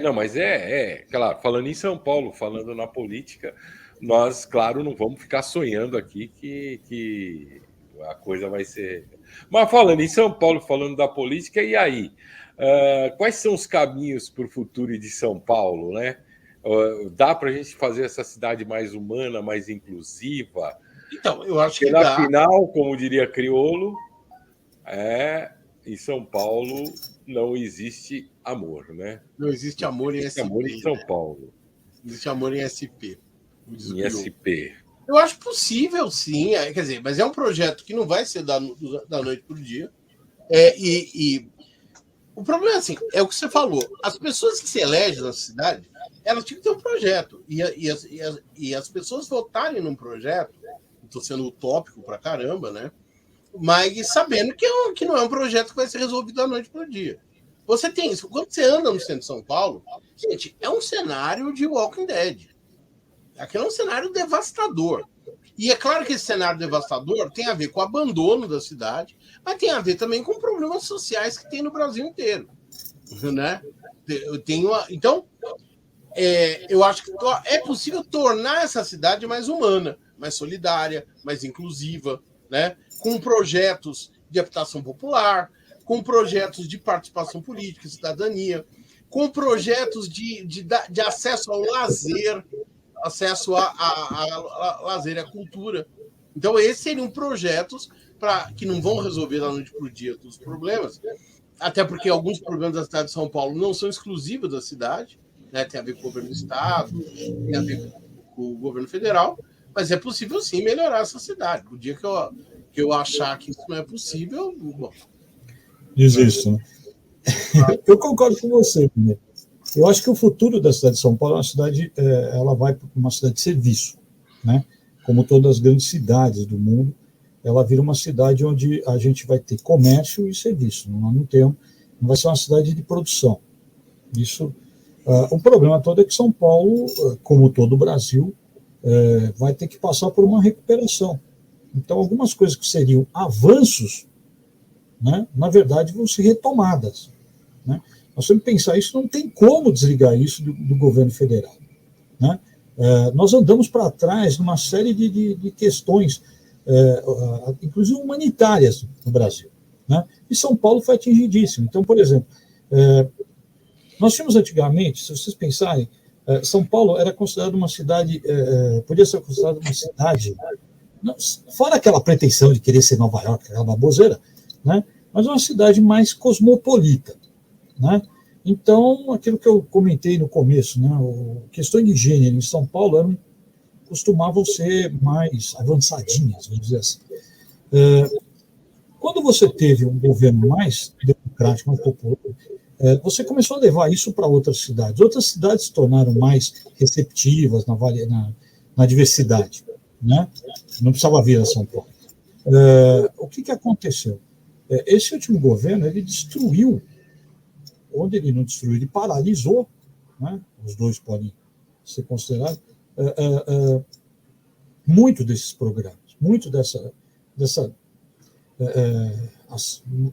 S2: Não, mas claro, falando em São Paulo, falando na política, nós, claro, não vamos ficar sonhando aqui que a coisa vai ser... Mas falando em São Paulo, falando da política, e aí? Quais são os caminhos para o futuro de São Paulo, né? Dá para a gente fazer essa cidade mais humana, mais inclusiva?
S4: Então, eu acho que
S2: dá. Afinal, como diria Criolo, em São Paulo não existe amor, né?
S4: Não existe amor em
S2: Existe
S4: SP.
S2: amor em São Paulo.
S4: Existe amor em SP.
S2: Em SP.
S4: Eu acho possível, sim. Quer dizer, mas é um projeto que não vai ser da noite para o dia. O problema é assim, é o que você falou. As pessoas que se elegem na cidade, elas tinham que ter um projeto. E as pessoas votarem num projeto, estou sendo utópico pra caramba, né? Mas sabendo que não é um projeto que vai ser resolvido da noite para o dia. Você tem isso. Quando você anda no centro de São Paulo, gente, é um cenário de Walking Dead. Aquilo é um cenário devastador. E é claro que esse cenário devastador tem a ver com o abandono da cidade, mas tem a ver também com problemas sociais que tem no Brasil inteiro. Né? Então, eu acho que é possível tornar essa cidade mais humana, mais solidária, mais inclusiva, né? Com projetos de habitação popular, com projetos de participação política e cidadania, com projetos de acesso ao lazer, acesso a lazer e a cultura. Então, esses seriam projetos que não vão resolver da noite para o dia todos os problemas, até porque alguns problemas da cidade de São Paulo não são exclusivos da cidade, né? Tem a ver com o governo do Estado, tem a ver com o governo federal, mas é possível, sim, melhorar essa cidade. O dia que eu achar que isso não é possível, bom.
S3: Diz isso, né? Eu concordo com você, né? Eu acho que o futuro da cidade de São Paulo é uma cidade, ela vai para uma cidade de serviço, né? Como todas as grandes cidades do mundo, ela vira uma cidade onde a gente vai ter comércio e serviço. Não vai ser uma cidade de produção. Isso, o problema todo é que São Paulo, como todo o Brasil, vai ter que passar por uma recuperação. Então, algumas coisas que seriam avanços, né, na verdade, vão ser retomadas, né? Nós temos que pensar isso, não tem como desligar isso do governo federal, né? Nós andamos para trás numa série de questões, inclusive humanitárias no Brasil, né? E São Paulo foi atingidíssimo. Então, por exemplo, nós tínhamos antigamente, se vocês pensarem, São Paulo era considerada uma cidade, podia ser considerada uma cidade, fora aquela pretensão de querer ser Nova York, aquela baboseira, né? Mas uma cidade mais cosmopolita, né? Então, aquilo que eu comentei no começo, né, questões de gênero em São Paulo costumavam ser mais avançadinhas, vamos dizer assim. Quando você teve um governo mais democrático, mais popular, você começou a levar isso para outras cidades. Outras cidades se tornaram mais receptivas na diversidade, né? Não precisava vir a São Paulo. O que aconteceu? Esse último governo, ele destruiu, onde ele não destruiu, ele paralisou, né? Os dois podem ser considerados, muito desses programas, muito dessa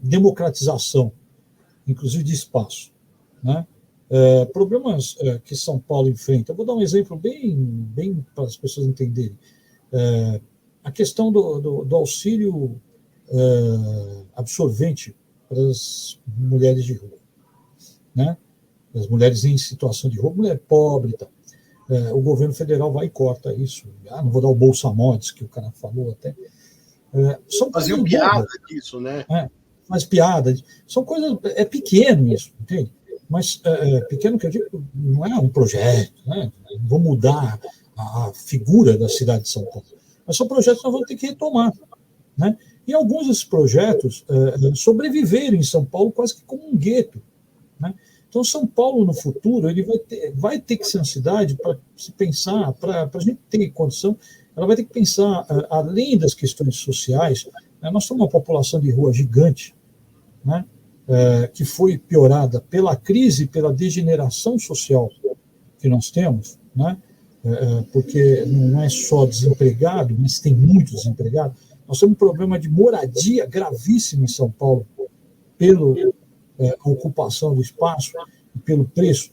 S3: democratização, inclusive de espaço, né? Problemas que São Paulo enfrenta. Eu vou dar um exemplo bem para as pessoas entenderem. A questão do auxílio absorvente para as mulheres de rua, né? As mulheres em situação de rua, mulher pobre e tal. O governo federal vai e corta isso. Não vou dar o Bolsa Mods, que o cara falou até.
S4: Fazia piada disso, né?
S3: Mas piada. São coisas. É pequeno isso, entende? Mas pequeno que eu digo, não é um projeto, né? Não vou mudar a figura da cidade de São Paulo. Mas são projetos que nós vamos ter que retomar, né? E alguns desses projetos sobreviveram em São Paulo quase que como um gueto, né? Então, São Paulo, no futuro, ele vai ter que ser uma cidade para se pensar, para a gente ter condição, ela vai ter que pensar, além das questões sociais, né? Nós temos uma população de rua gigante, né? Que foi piorada pela crise, pela degeneração social que nós temos, né? Porque não é só desempregado, mas tem muito desempregado. Nós temos um problema de moradia gravíssimo em São Paulo, pela ocupação do espaço e pelo preço.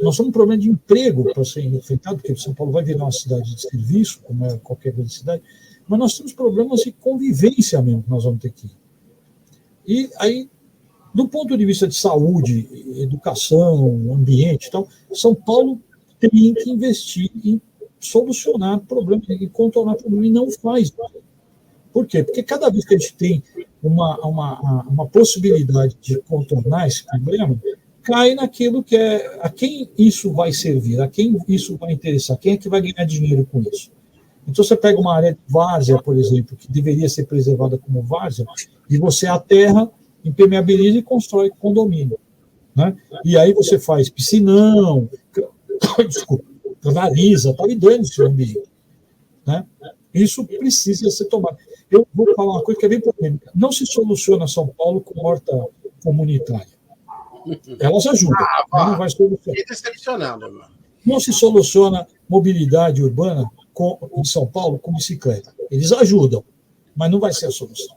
S3: Nós temos um problema de emprego para ser enfrentado, porque São Paulo vai virar uma cidade de serviço, como é qualquer grande cidade, mas nós temos problemas de convivência mesmo que nós vamos ter que ir. E aí, do ponto de vista de saúde, educação, ambiente e tal, São Paulo tem que investir em solucionar problemas, em contornar problemas, e não faz. Por quê? Porque cada vez que a gente tem uma possibilidade de contornar esse problema, cai naquilo que é a quem isso vai servir, a quem isso vai interessar, quem é que vai ganhar dinheiro com isso. Então, você pega uma área de várzea, por exemplo, que deveria ser preservada como várzea, e você aterra, impermeabiliza e constrói condomínio. Né? E aí você faz piscinão, desculpa, canaliza, e dane-se o ambiente. Né? Isso precisa ser tomado. Eu vou falar uma coisa que é bem polêmica. Não se soluciona São Paulo com horta comunitária. Elas ajudam, mas não vai solucionar.
S4: Decepcionado, mano.
S3: Não se soluciona mobilidade urbana em São Paulo com bicicleta. Eles ajudam, mas não vai ser a solução.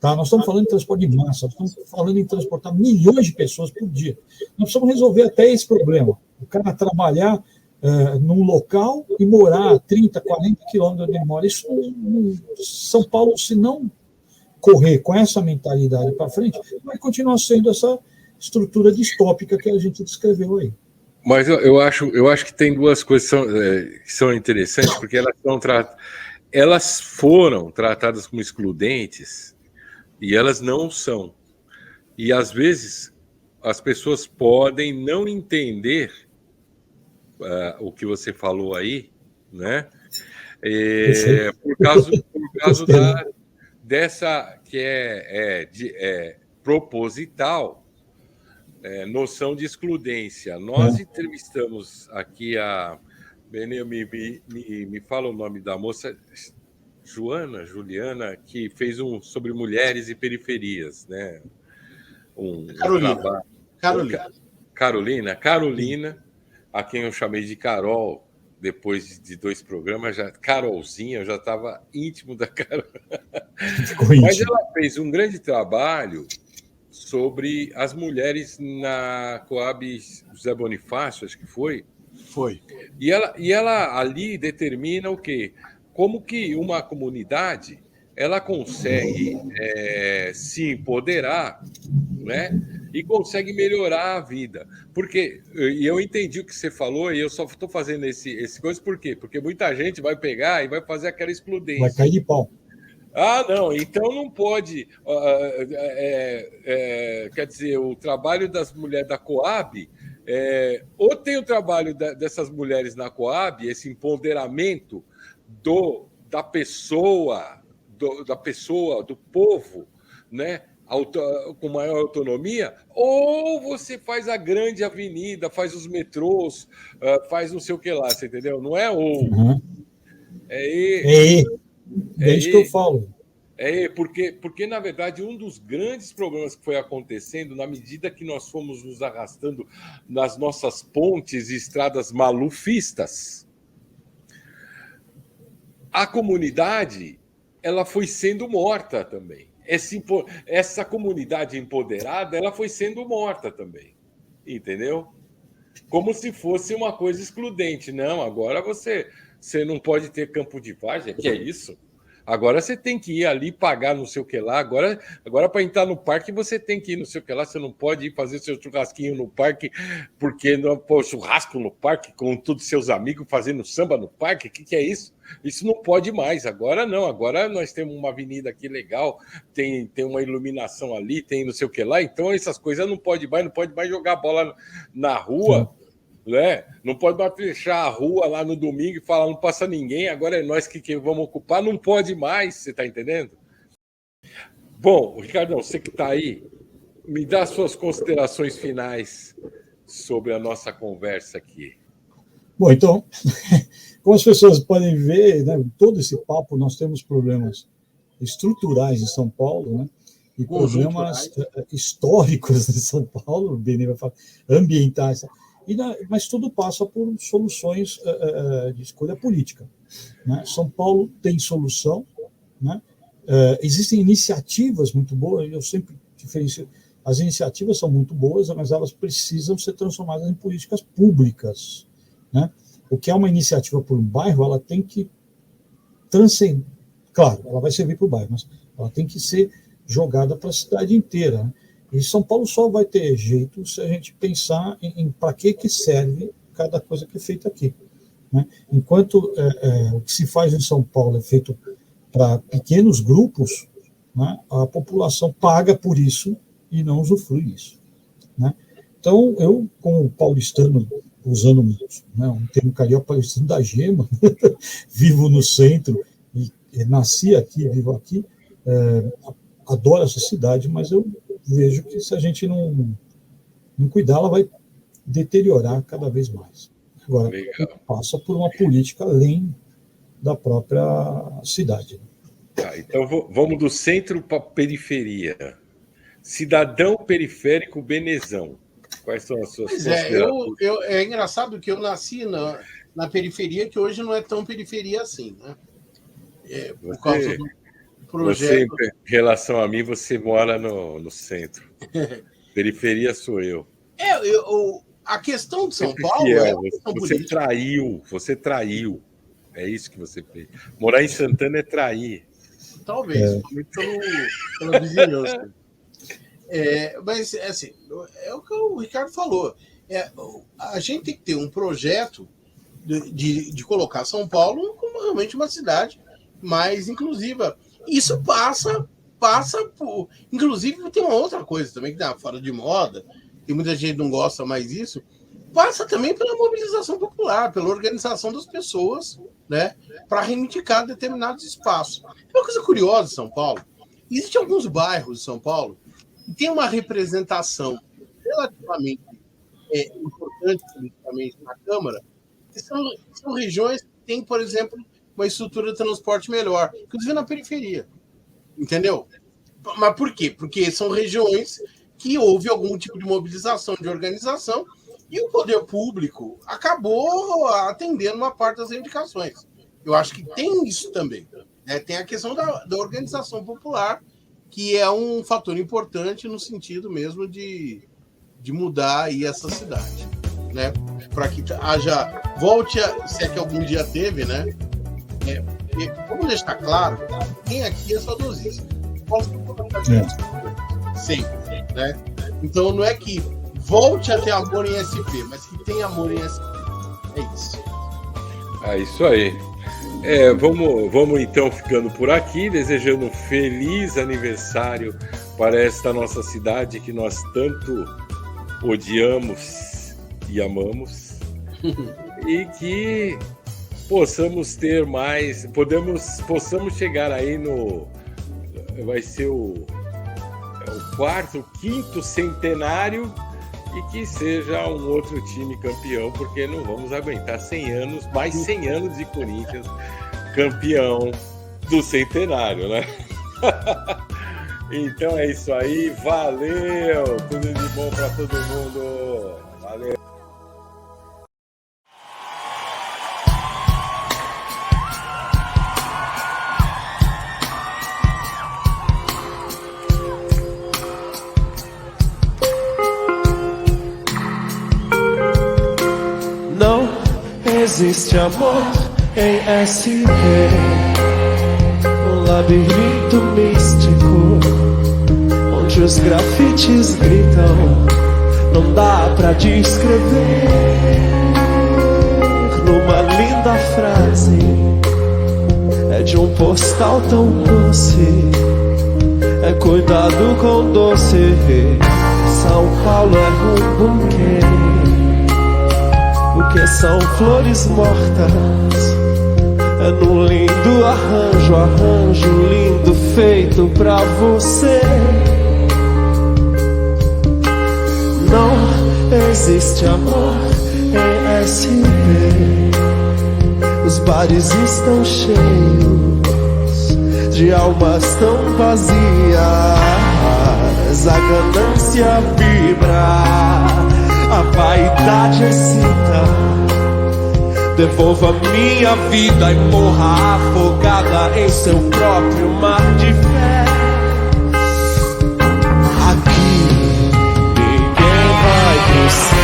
S3: Tá? Nós estamos falando em transporte de massa, nós estamos falando em transportar milhões de pessoas por dia. Nós precisamos resolver até esse problema. O cara trabalhar num local e morar a 30, 40 quilômetros de onde ele mora. Isso, São Paulo, se não correr com essa mentalidade para frente, vai continuar sendo essa estrutura distópica que a gente descreveu aí.
S2: Mas eu acho que tem duas coisas que são interessantes, porque elas foram tratadas como excludentes e elas não são. E, às vezes, as pessoas podem não entender o que você falou aí, né? Por causa dessa que é proposital, noção de excludência. Nós entrevistamos aqui me fala o nome da moça, Juliana, que fez sobre mulheres e periferias, né? Carolina, a quem eu chamei de Carol, depois de 2 programas, Carolzinha, eu já estava íntimo da Carol. Mas ela fez um grande trabalho sobre as mulheres na Coab José Bonifácio, acho que foi.
S4: Foi.
S2: E ela ali determina o quê? Como que uma comunidade ela consegue se empoderar, né? E consegue melhorar a vida. Porque, e eu entendi o que você falou, e eu só estou fazendo esse coisa, por quê? Porque muita gente vai pegar e vai fazer aquela excludência.
S3: Vai cair de pau.
S2: Ah, não, então não pode. Quer dizer, o trabalho das mulheres da Coab, ou tem o trabalho dessas mulheres na Coab, esse empoderamento da pessoa, do povo, né? Com maior autonomia, ou você faz a grande avenida, faz os metrôs, faz não sei o que lá, você entendeu? Não é ou.
S3: É isso que eu falo.
S2: Porque, na verdade, um dos grandes problemas que foi acontecendo, na medida que nós fomos nos arrastando nas nossas pontes e estradas malufistas, a comunidade ela foi sendo morta também. Essa comunidade empoderada ela foi sendo morta também. Entendeu? Como se fosse uma coisa excludente. Não, agora você não pode ter campo de várzea, que é isso? Agora você tem que ir ali pagar não sei o que lá. Agora para entrar no parque, você tem que ir não sei o que lá. Você não pode ir fazer seu churrasquinho no parque, porque não pôr churrasco no parque com todos os seus amigos fazendo samba no parque. O que é isso? Isso não pode mais. Agora não. Agora nós temos uma avenida aqui legal, tem uma iluminação ali, tem não sei o que lá. Então essas coisas não pode mais jogar bola na rua. Né? Não pode mais fechar a rua lá no domingo e falar não passa ninguém, agora é nós que vamos ocupar, não pode mais, você está entendendo? Bom, Ricardão, você que está aí, me dá suas considerações finais sobre a nossa conversa aqui.
S3: Bom, então, como as pessoas podem ver, né, todo esse papo, nós temos problemas estruturais em São Paulo, né? E problemas históricos em São Paulo, o Benê vai falar, ambientais, mas tudo passa por soluções de escolha política. Né? São Paulo tem solução, né? Existem iniciativas muito boas, eu sempre diferencio, as iniciativas são muito boas, mas elas precisam ser transformadas em políticas públicas. Né? O que é uma iniciativa por um bairro, ela tem que transcender, claro, ela vai servir para o bairro, mas ela tem que ser jogada para a cidade inteira. Né? E São Paulo só vai ter jeito se a gente pensar em para que serve cada coisa que é feita aqui. Né? Enquanto o que se faz em São Paulo é feito para pequenos grupos, né, a população paga por isso e não usufrui isso, né? Então, eu, como paulistano, usando, né, um termo carioca, paulistano da gema, vivo no centro e nasci aqui, vivo aqui, adoro essa cidade, mas eu vejo que se a gente não cuidar, ela vai deteriorar cada vez mais. Agora, passa por uma política além da própria cidade.
S2: Tá, então vamos do centro para a periferia. Cidadão periférico Benezão. Quais são as suas considerações?
S4: É engraçado que eu nasci na periferia, que hoje não é tão periferia assim, né? Por causa do projeto.
S2: Você, em relação a mim, você mora no centro. Periferia sou eu.
S4: A questão de São Paulo
S2: você traiu. É isso que você fez. Morar em Santana é trair.
S4: Talvez, pela vizinhança. Mas, assim, é o que o Ricardo falou. A gente tem que ter um projeto de colocar São Paulo como realmente uma cidade mais inclusiva. Isso passa por... Inclusive, tem uma outra coisa também que está fora de moda, e muita gente não gosta mais disso, passa também pela mobilização popular, pela organização das pessoas, né, para reivindicar determinados espaços. É uma coisa curiosa em São Paulo. Existem alguns bairros de São Paulo que têm uma representação relativamente importante, politicamente, na Câmara, que são regiões que têm, por exemplo, uma estrutura de transporte melhor, inclusive na periferia. Entendeu? Mas por quê? Porque são regiões que houve algum tipo de mobilização, de organização, e o poder público acabou atendendo uma parte das reivindicações. Eu acho que tem isso também, né? Tem a questão da organização popular, que é um fator importante no sentido mesmo de mudar aí essa cidade, né? Para que volte se é que algum dia teve, né? Vamos deixar claro, quem aqui é saudosista. Posso sempre, né? Então não é que volte a ter amor em SP, mas que tenha amor em SP. É isso.
S2: Isso aí. Vamos então ficando por aqui, desejando um feliz aniversário para esta nossa cidade que nós tanto odiamos e amamos e que possamos ter mais, possamos chegar aí vai ser o quarto, quinto centenário e que seja um outro time campeão, porque não vamos aguentar 100 anos, mais 100 anos de Corinthians campeão do centenário, né? Então é isso aí, valeu, tudo de bom para todo mundo, valeu.
S5: Existe amor em SP, um labirinto místico, onde os grafites gritam, não dá pra descrever. Numa linda frase, é de um postal tão doce, é cuidado com doce. São Paulo é um buquê. O que são flores mortas? É num lindo arranjo lindo feito pra você. Não existe amor em SP. Os bares estão cheios de almas tão vazias. A ganância vibra, a vaidade excita. Devolva minha vida e morra afogada em seu próprio mar de fé. Aqui ninguém vai pro céu.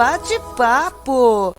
S1: bate-papo.